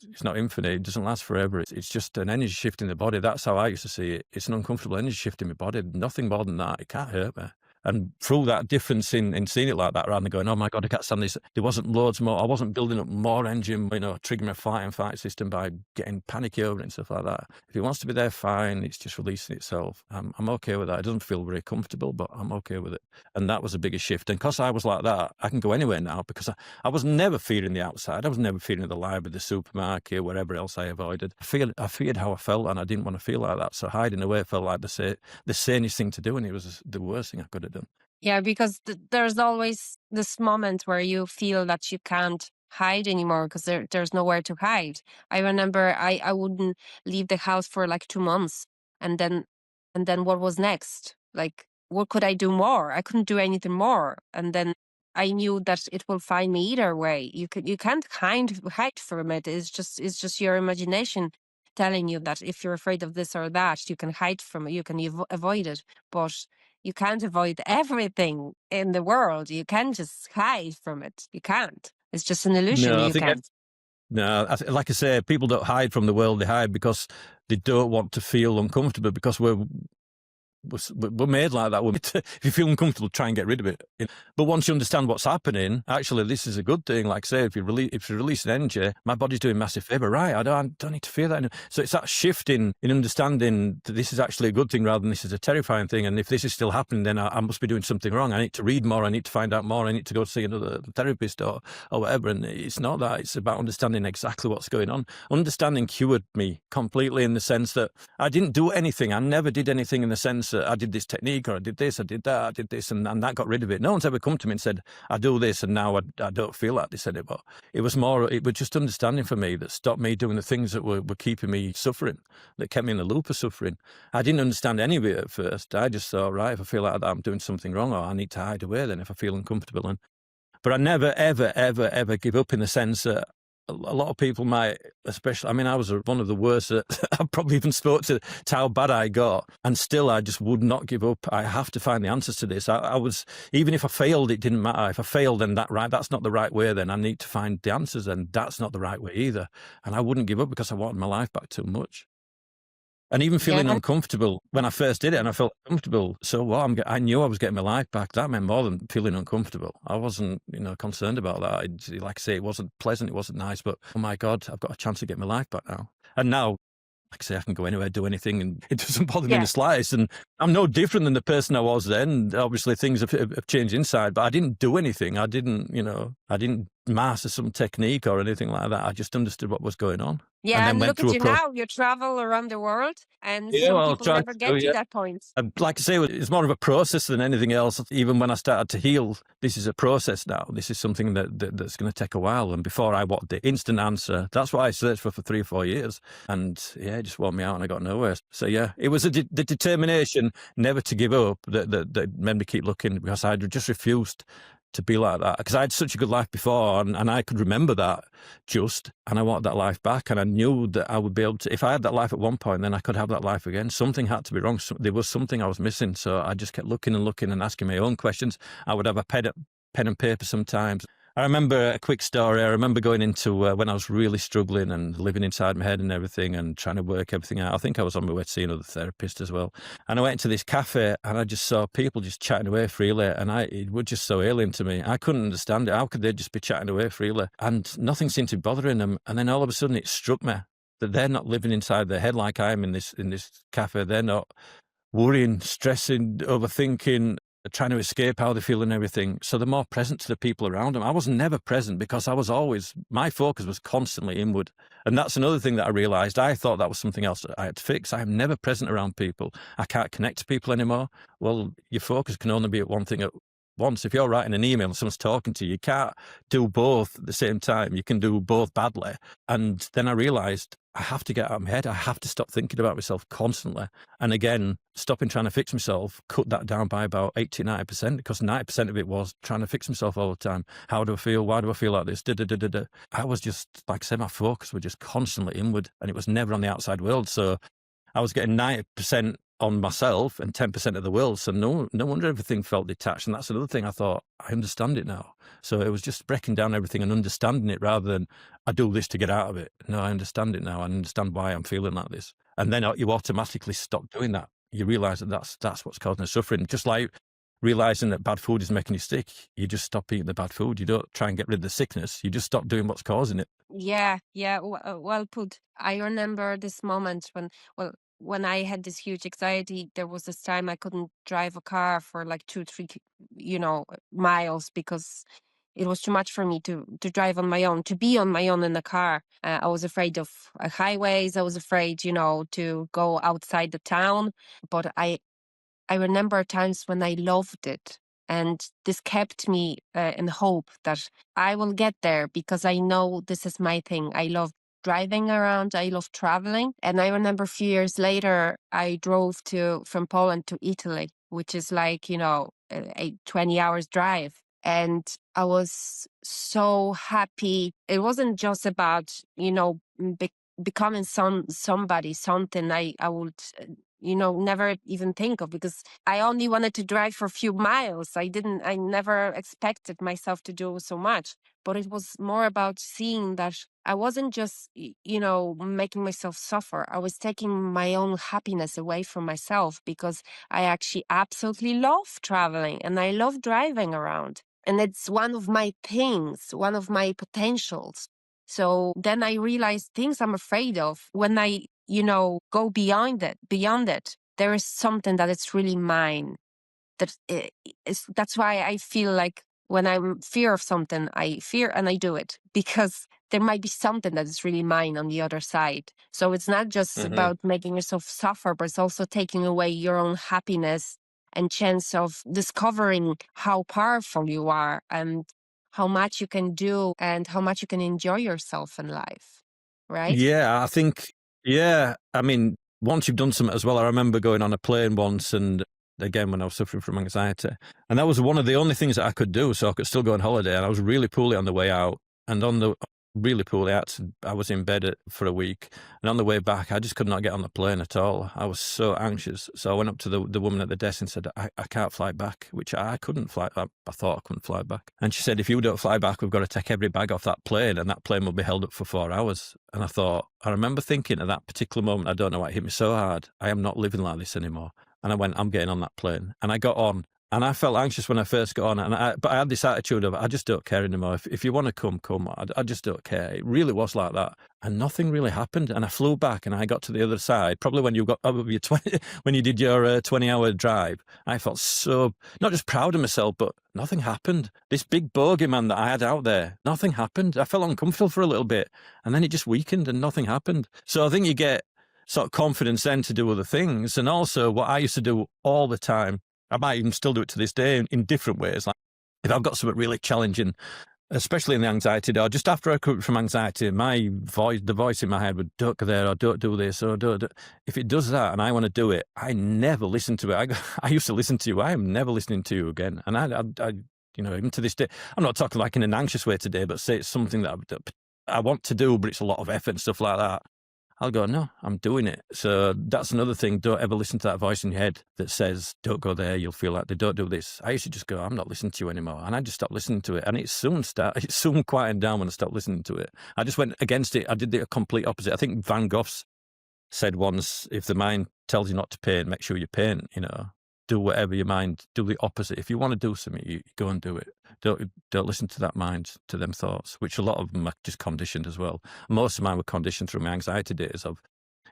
It's not infinite. It doesn't last forever. It's just an energy shift in the body. That's how I used to see it. It's an uncomfortable energy shift in my body. Nothing more than that. It can't hurt me. And through that difference in seeing it like that, rather than going, oh my God, I can't stand this. There wasn't loads more. I wasn't building up more engine, triggering my flight and fight system by getting panicky over it and stuff like that. If it wants to be there, fine. It's just releasing itself. I'm okay with that. It doesn't feel very comfortable, but I'm okay with it. And that was a bigger shift. And because I was like that, I can go anywhere now because I was never fearing the outside. I was never fearing the library, the supermarket, wherever else I avoided. I feared how I felt and I didn't want to feel like that. So hiding away felt like the sanest thing to do, and it was the worst thing I could have done. Yeah, because there's always this moment where you feel that you can't hide anymore because there's nowhere to hide. I remember I wouldn't leave the house for like 2 months, and then what was next? Like, what could I do more? I couldn't do anything more, and then I knew that it will find me either way. You can't hide from it. It's just your imagination telling you that if you're afraid of this or that, you can hide from it. You can avoid it, but you can't avoid everything in the world. You can't just hide from it. You can't. It's just an illusion. Like I say, people don't hide from the world. They hide because they don't want to feel uncomfortable, because we're made like that. If you feel uncomfortable, try and get rid of it. But once you understand what's happening, actually, this is a good thing. Like I say, if you release an energy, my body's doing massive favour. Right, I don't need to feel that anymore. So it's that shift in understanding that this is actually a good thing rather than this is a terrifying thing. And if this is still happening, then I must be doing something wrong. I need to read more. I need to find out more. I need to go see another therapist or whatever. And it's not that. It's about understanding exactly what's going on. Understanding cured me completely in the sense that I didn't do anything. I never did anything in the sense I did this technique or I did this, I did that, I did this, and that got rid of it. No one's ever come to me and said, I do this and now I don't feel like this anymore. It was just understanding for me that stopped me doing the things that were keeping me suffering, that kept me in the loop of suffering. I didn't understand any of it at first. I just thought, right, if I feel like that, I'm doing something wrong, or I need to hide away then if I feel uncomfortable. But I never, ever, ever, ever give up in the sense that a lot of people might, especially, I mean, I was one of the worst. I probably even spoke to how bad I got, and still I just would not give up. I have to find the answers to this. I was, even if I failed, it didn't matter. If I failed, then that's not the right way, then I need to find the answers, and that's not the right way either. And I wouldn't give up because I wanted my life back too much. And even feeling uncomfortable when I first did it, and I felt comfortable. So what? I knew I was getting my life back. That meant more than feeling uncomfortable. I wasn't, concerned about that. Like I say, it wasn't pleasant. It wasn't nice. But oh my God, I've got a chance to get my life back now. And now, like I say, I can go anywhere, do anything, and it doesn't bother me in the slightest. And I'm no different than the person I was then. Obviously, things have changed inside, but I didn't do anything. I didn't master some technique or anything like that. I just understood what was going on. Yeah, and look at you now. You travel around the world, and some people never get to that point. Like I say, it's more of a process than anything else. Even when I started to heal, this is a process now. This is something that's going to take a while. And before I wanted the instant answer. That's what I searched for 3 or 4 years. And yeah, it just wore me out and I got nowhere. So yeah, it was the determination never to give up that made me keep looking, because I just refused to be like that, because I had such a good life before, and I could remember that and I wanted that life back, and I knew that I would be able to, if I had that life at one point, then I could have that life again. Something had to be wrong. There was something I was missing, so I just kept looking and asking my own questions. I would have a pen and paper sometimes. I remember a quick story. I remember going into when I was really struggling and living inside my head and everything and trying to work everything out. I think I was on my way to see another therapist as well. And I went into this cafe and I just saw people just chatting away freely, and it was just so alien to me. I couldn't understand it. How could they just be chatting away freely? And nothing seemed to be bothering them. And then all of a sudden it struck me that they're not living inside their head like I am in this cafe. They're not worrying, stressing, overthinking, trying to escape how they feel and everything. So they're more present to the people around them. I was never present because my focus was constantly inward. And that's another thing that I realized. I thought that was something else that I had to fix. I am never present around people. I can't connect to people anymore. Well, your focus can only be at one thing once. If you're writing an email and someone's talking to you, you can't do both at the same time. You can do both badly. And then I realized I have to get out of my head. I have to stop thinking about myself constantly. And again, stopping trying to fix myself, cut that down by about 80, 90%, because 90% of it was trying to fix myself all the time. How do I feel? Why do I feel like this? I was just, like I said, my focus was just constantly inward, and it was never on the outside world. So I was getting 90% on myself and 10% of the world. So no wonder everything felt detached. And that's another thing I thought, I understand it now. So it was just breaking down everything and understanding it rather than I do this to get out of it. No, I understand it now. I understand why I'm feeling like this. And then you automatically stop doing that. You realize that that's what's causing the suffering. Just like realizing that bad food is making you sick, you just stop eating the bad food. You don't try and get rid of the sickness. You just stop doing what's causing it. Yeah, well put. I remember this moment when I had this huge anxiety. There was this time I couldn't drive a car for like 2, 3, miles because it was too much for me to drive on my own, to be on my own in the car. I was afraid of highways. I was afraid, to go outside the town. But I remember times when I loved it. And this kept me in hope that I will get there because I know this is my thing. I love driving around. I love traveling. And I remember a few years later, I drove from Poland to Italy, which is like, a 20 hours drive. And I was so happy. It wasn't just about, becoming somebody, something I would never even think of, because I only wanted to drive for a few miles. I never expected myself to do so much, but it was more about seeing that I wasn't just, making myself suffer. I was taking my own happiness away from myself because I actually absolutely love traveling and I love driving around. And it's one of my things, one of my potentials. So then I realized things I'm afraid of when I go beyond it, there is something that is really mine. That's why I feel like when I'm fear of something, I fear and I do it because there might be something that is really mine on the other side. So it's not just about making yourself suffer, but it's also taking away your own happiness and chance of discovering how powerful you are and how much you can do and how much you can enjoy yourself in life. Right? Yeah, I think, I mean, once you've done something as well, I remember going on a plane once, and again, when I was suffering from anxiety, and that was one of the only things that I could do, so I could still go on holiday, and I was really poorly on the way out, and really poorly. I was in bed for a week, and on the way back, I just could not get on the plane at all. I was so anxious. So I went up to the woman at the desk and said, I can't fly back, which I couldn't fly. I thought I couldn't fly back. And she said, if you don't fly back, we've got to take every bag off that plane, and that plane will be held up for 4 hours. And I remember thinking at that particular moment, I don't know why it hit me so hard. I am not living like this anymore. And I went, I'm getting on that plane. And I got on. And I felt anxious when I first got on, but I had this attitude of, I just don't care anymore. If you want to come. I just don't care. It really was like that. And nothing really happened. And I flew back and I got to the other side. Probably when you got over your 20, when you did your 20-hour drive, I felt so, not just proud of myself, but nothing happened. This big bogeyman that I had out there, nothing happened. I felt uncomfortable for a little bit, and then it just weakened and nothing happened. So I think you get sort of confidence then to do other things. And also what I used to do all the time, I might even still do it to this day in different ways. Like if I've got something really challenging, especially in the anxiety day, or just after I recovered from anxiety, the voice in my head would, don't go there, or don't do this, or don't. If it does that and I want to do it, I never listen to it. I used to listen to you. I am never listening to you again. And I even to this day, I'm not talking like in an anxious way today, but say it's something that I want to do, but it's a lot of effort and stuff like that. I'll go, no, I'm doing it. So that's another thing. Don't ever listen to that voice in your head that says, don't go there, you'll feel like they don't do this. I used to just go, I'm not listening to you anymore. And I just stopped listening to it. And it soon quieted down when I stopped listening to it. I just went against it. I did the complete opposite. I think Van Gogh said once, if the mind tells you not to paint, make sure you paint, do whatever your mind, do the opposite. If you want to do something, you go and do it. Don't listen to that mind, to them thoughts, which a lot of them are just conditioned as well. Most of mine were conditioned through my anxiety days of,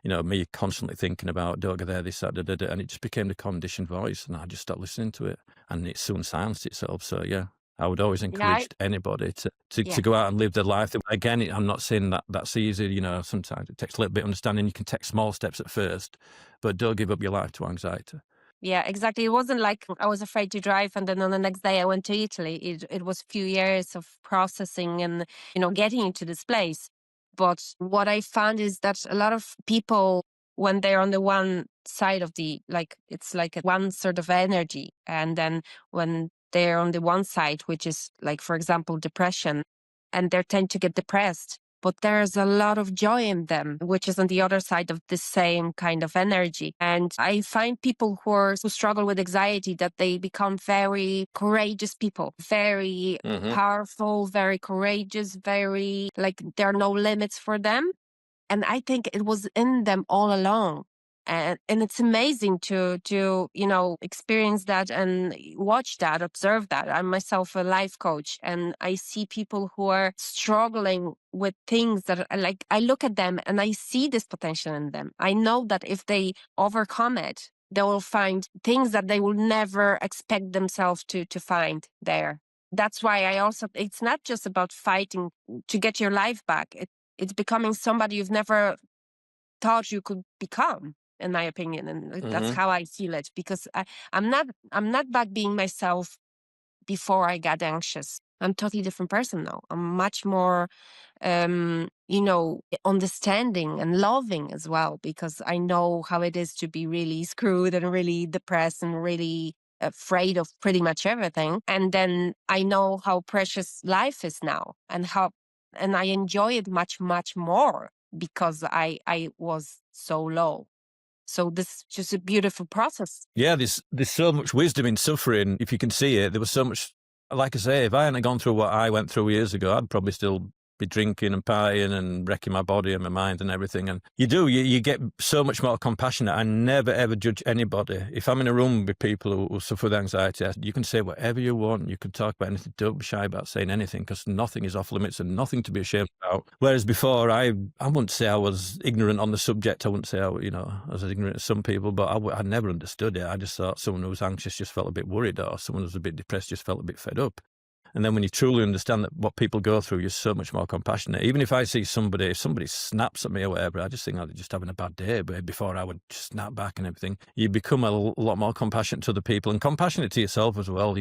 me constantly thinking about, don't go there, this, that, and it just became the conditioned voice, and I just stopped listening to it, and it soon silenced itself. So yeah, I would always encourage anybody to go out and live their life. Again, I'm not saying that that's easy. Sometimes it takes a little bit of understanding. You can take small steps at first, but don't give up your life to anxiety. Yeah, exactly. It wasn't like I was afraid to drive and then on the next day I went to Italy. It was a few years of processing and, getting into this place. But what I found is that a lot of people, when they're on the one side of it's like a one sort of energy. And then when they're on the one side, which is like, for example, depression, and they tend to get depressed. But there's a lot of joy in them, which is on the other side of the same kind of energy. And I find people who struggle with anxiety that they become very courageous people, very powerful, very courageous, very like there are no limits for them. And I think it was in them all along. And it's amazing to experience that and watch that, observe that. I'm myself a life coach, and I see people who are struggling with things that are like, I look at them and I see this potential in them. I know that if they overcome it, they will find things that they will never expect themselves to find there. That's why it's not just about fighting to get your life back. It's becoming somebody you've never thought you could become, in my opinion. And that's how I feel it, because I'm not back being myself before I got anxious. I'm a totally different person now. I'm much more, understanding and loving as well, because I know how it is to be really screwed and really depressed and really afraid of pretty much everything. And then I know how precious life is now, and I enjoy it much, much more because I was so low. So this is just a beautiful process. Yeah, there's so much wisdom in suffering. If you can see it, there was so much. Like I say, if I hadn't gone through what I went through years ago, I'd probably still be drinking and partying and wrecking my body and my mind and everything. And you get so much more compassionate. I never, ever judge anybody. If I'm in a room with people who suffer with anxiety, you can say whatever you want. You can talk about anything. Don't be shy about saying anything, because nothing is off limits and nothing to be ashamed about. Whereas before, I wouldn't say I was ignorant on the subject. I wouldn't say I was ignorant to some people, but I never understood it. I just thought someone who was anxious just felt a bit worried, or someone who was a bit depressed just felt a bit fed up. And then when you truly understand that what people go through, you're so much more compassionate. Even if I see if somebody snaps at me or whatever, I just think they're just having a bad day. But before I would just snap back and everything, you become a lot more compassionate to other people and compassionate to yourself as well.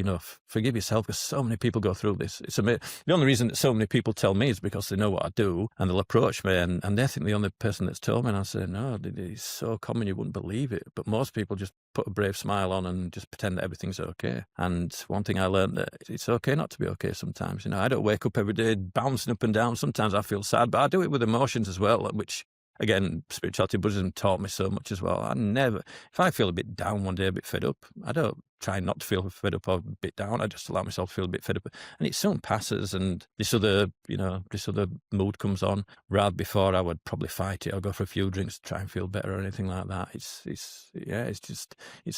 Forgive yourself, because so many people go through this. It's amazing. The only reason that so many people tell me is because they know what I do, and they'll approach me, and they think the only person that's told me, and I say, no, it's so common you wouldn't believe it. But most people just put a brave smile on and just pretend that everything's okay. And one thing I learned, that it's okay not to be okay sometimes. I don't wake up every day bouncing up and down. Sometimes I feel sad, but I do it with emotions as well, which, again, spirituality Buddhism taught me so much as well. If I feel a bit down one day, a bit fed up, I don't try not to feel fed up or a bit down. I just allow myself to feel a bit fed up, and it soon passes, and this other mood comes on. Rather before, I would probably fight it or go for a few drinks to try and feel better or anything like that. It's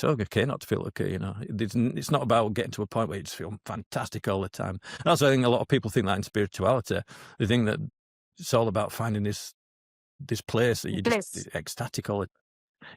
okay not to feel okay. It's not about getting to a point where you just feel fantastic all the time. And that's why I think a lot of people think that in spirituality, they think that it's all about finding this place that you're just ecstatic all the time.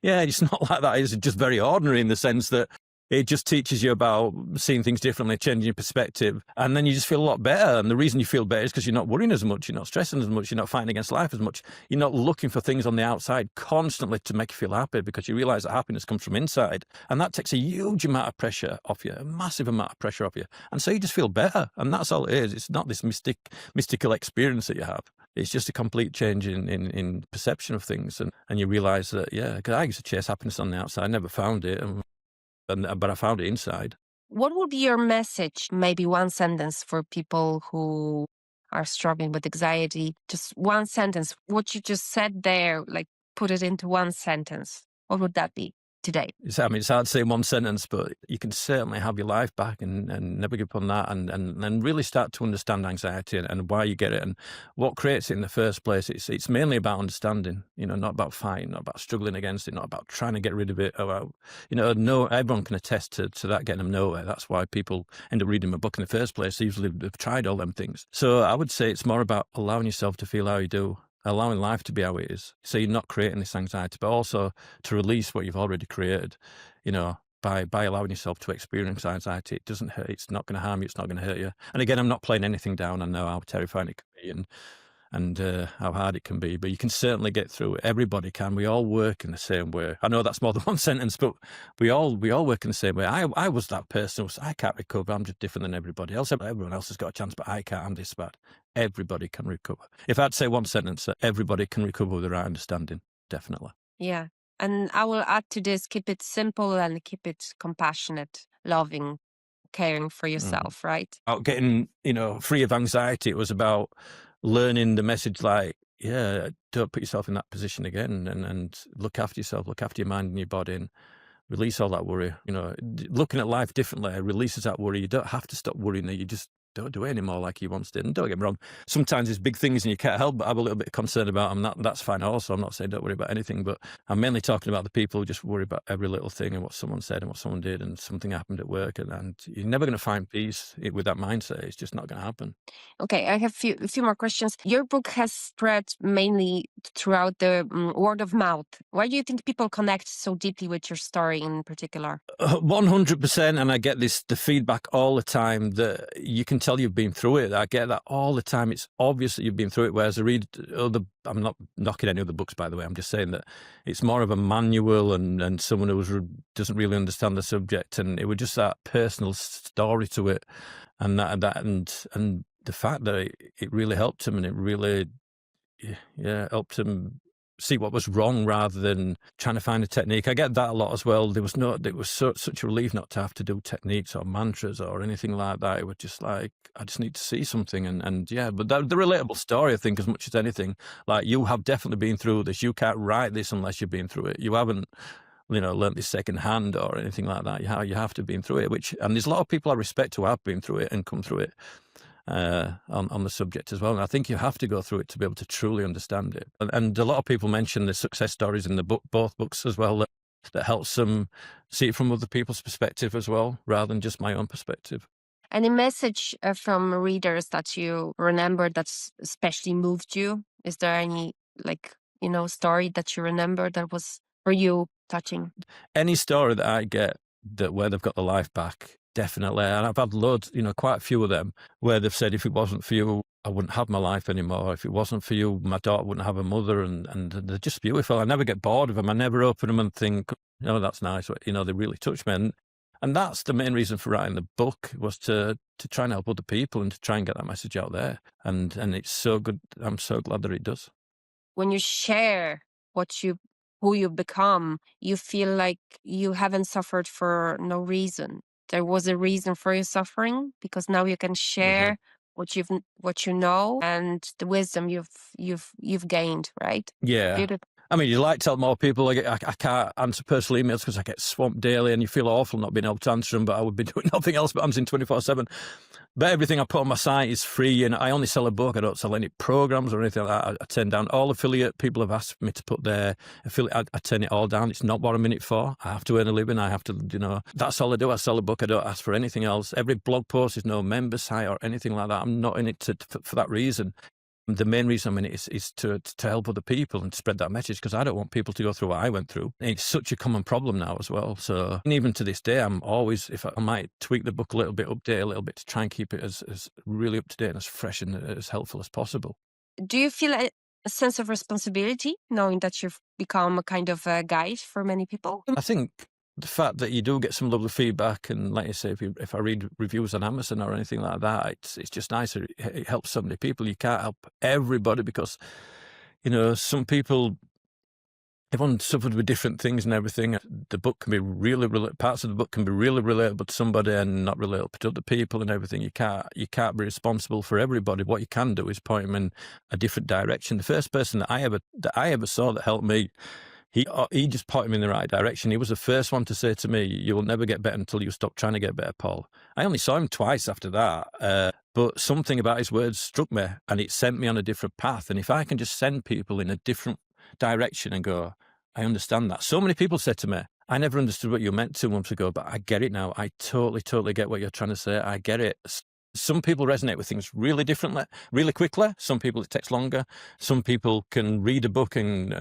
Yeah, it's not like that. It's just very ordinary in the sense that it just teaches you about seeing things differently, changing your perspective, and then you just feel a lot better. And the reason you feel better is because you're not worrying as much, you're not stressing as much, you're not fighting against life as much, you're not looking for things on the outside constantly to make you feel happy, because you realise that happiness comes from inside, and that takes a huge amount of pressure off you, a massive amount of pressure off you, and so you just feel better, and that's all it is. It's not this mystical experience that you have. It's just a complete change in perception of things, and you realise that, because I used to chase happiness on the outside, I never found it, but I found it inside. What would be your message, maybe one sentence, for people who are struggling with anxiety? Just one sentence. What you just said there, like put it into one sentence. What would that be today? It's hard to say in one sentence, but you can certainly have your life back and never give up on that, and really start to understand anxiety and why you get it and what creates it in the first place. It's mainly about understanding, not about fighting, not about struggling against it, not about trying to get rid of it. Everyone can attest to that getting them nowhere. That's why people end up reading my book in the first place. They usually have tried all them things. So I would say it's more about allowing yourself to feel how you do, allowing life to be how it is. So you're not creating this anxiety, but also to release what you've already created, by allowing yourself to experience anxiety. It doesn't hurt. It's not going to harm you. It's not going to hurt you. And again, I'm not playing anything down. I know how terrifying it can be. and how hard it can be. But you can certainly get through it. Everybody can. We all work in the same way. I know that's more than one sentence, but we all work in the same way. I was that person who was, I can't recover. I'm just different than everybody else. Everyone else has got a chance, but I can't. I'm this bad. Everybody can recover. If I'd say one sentence, everybody can recover with the right understanding. Definitely. Yeah. And I will add to this, keep it simple and keep it compassionate, loving, caring for yourself, right? About getting, free of anxiety. It was about learning the message like, yeah, don't put yourself in that position again, and look after yourself, look after your mind and your body, and release all that worry. Looking at life differently releases that worry. You don't have to stop worrying. You just don't do it anymore like you once did. And don't get me wrong, sometimes there's big things and you can't help but have a little bit of concern about them. That's fine also. I'm not saying don't worry about anything, but I'm mainly talking about the people who just worry about every little thing and what someone said and what someone did and something happened at work. And you're never going to find peace with that mindset. It's just not going to happen. Okay, I have a few more questions. Your book has spread mainly throughout the word of mouth. Why do you think people connect so deeply with your story in particular? 100%, and I get the feedback all the time that you can tell you've been through it. I get that all the time. It's obvious that you've been through it, whereas I read I'm not knocking any other books, by the way. I'm just saying that it's more of a manual and someone who doesn't really understand the subject, and it was just that personal story to it, and and the fact that it really helped him, and it really helped him see what was wrong rather than trying to find a technique. I get that a lot as well. It was such a relief not to have to do techniques or mantras or anything like that. It was just like, I just need to see something. And but the relatable story, I think, as much as anything, like, you have definitely been through this. You can't write this unless you've been through it. You haven't, learned this secondhand or anything like that. You have to have been through it, and there's a lot of people I respect who have been through it and come through it. On the subject as well. And I think you have to go through it to be able to truly understand it. And a lot of people mention the success stories in the both books as well, that helps them see it from other people's perspective as well, rather than just my own perspective. Any message from readers that you remember that's especially moved you? Is there any, story that you remember that was, for you, touching? Any story that I get where they've got the life back, definitely. And I've had loads, quite a few of them, where they've said, if it wasn't for you, I wouldn't have my life anymore. If it wasn't for you, my daughter wouldn't have a mother. And they're just beautiful. I never get bored of them. I never open them and think, that's nice. They really touch me. And that's the main reason for writing the book, was to try and help other people and to try and get that message out there. And it's so good. I'm so glad that it does. When you share who you become, you feel like you haven't suffered for no reason. There was a reason for your suffering, because now you can share what you know and the wisdom you've gained, right? Yeah. Beautiful. I mean, you like to tell more people. I can't answer personal emails because I get swamped daily, and you feel awful not being able to answer them, but I would be doing nothing else but answering 24/7. But everything I put on my site is free, and I only sell a book. I don't sell any programs or anything like that. I turn down all affiliate. People have asked me to put their affiliate. I turn it all down. It's not what I'm in it for. I have to earn a living. I have to, that's all I do. I sell a book. I don't ask for anything else. Every blog post is no member site or anything like that. I'm not in it for that reason. The main reason I'm in it is to help other people and spread that message, because I don't want people to go through what I went through. It's such a common problem now as well. So, and even to this day, I'm always, if I might tweak the book a little bit, update a little bit to try and keep it as really up to date and as fresh and as helpful as possible. Do you feel a sense of responsibility knowing that you've become a kind of a guide for many people? I think the fact that you do get some lovely feedback, and like you say, if I read reviews on Amazon or anything like that, it's just nice. It helps so many people. You can't help everybody because, some people, everyone suffered with different things and everything. The book can be parts of the book can be really relatable to somebody and not relatable to other people and everything. You can't be responsible for everybody. What you can do is point them in a different direction. The first person that I ever saw that helped me, he just pointed me in the right direction. He was the first one to say to me, "You will never get better until you stop trying to get better, Paul." I only saw him twice after that, but something about his words struck me, and it sent me on a different path. And if I can just send people in a different direction and go, I understand that. So many people said to me, I never understood what you meant 2 months ago, but I get it now. I totally get what you're trying to say. I get it. Some people resonate with things really differently, really quickly. Some people it takes longer. Some people can read a book and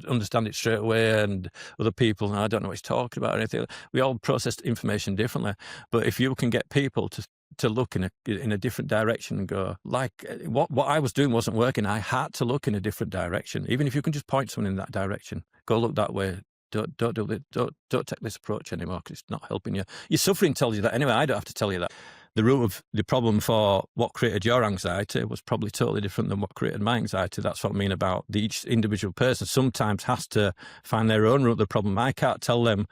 understand it straight away, and other people, I don't know what he's talking about or anything. We all process information differently. But if you can get people to to look in a different direction and go, like, what I was doing wasn't working. I had to look in a different direction. Even if you can just point someone in that direction, go look that way. Don't do it. Don't take this approach anymore because it's not helping you. Your suffering tells you that anyway. I don't have to tell you that. The root of the problem for what created your anxiety was probably totally different than what created my anxiety. That's what I mean about each individual person sometimes has to find their own root of the problem. I can't tell them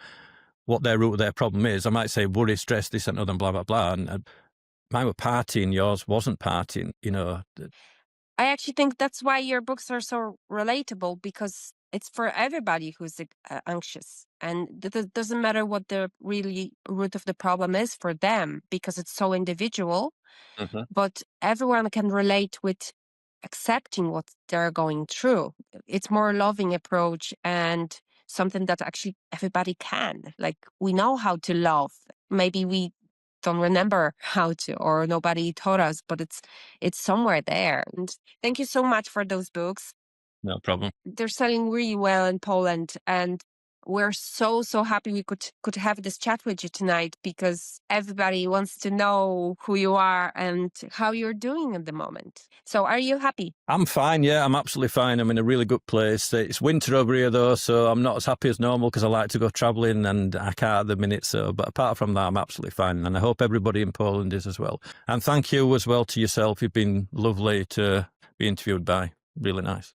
what their root of their problem is. I might say worry, stress, this and other, and blah, blah, blah. And mine were partying, yours wasn't partying, you know. I actually think that's why your books are so relatable, because it's for everybody who's anxious. And it doesn't matter what the really root of the problem is for them, because it's so individual. But everyone can relate with accepting what they're going through. It's more loving approach and something that actually everybody can. Like, we know how to love. Maybe we don't remember how to, or nobody taught us, but it's somewhere there. And thank you so much for those books. No problem. They're selling really well in Poland, and we're so happy we could have this chat with you tonight, because everybody wants to know who you are and how you're doing at the moment. So are you happy? I'm fine, yeah, I'm absolutely fine. I'm in a really good place. It's winter over here though, so I'm not as happy as normal because I like to go travelling and I can't at the minute. So, but apart from that, I'm absolutely fine. And I hope everybody in Poland is as well. And thank you as well to yourself. You've been lovely to be interviewed by. Really nice.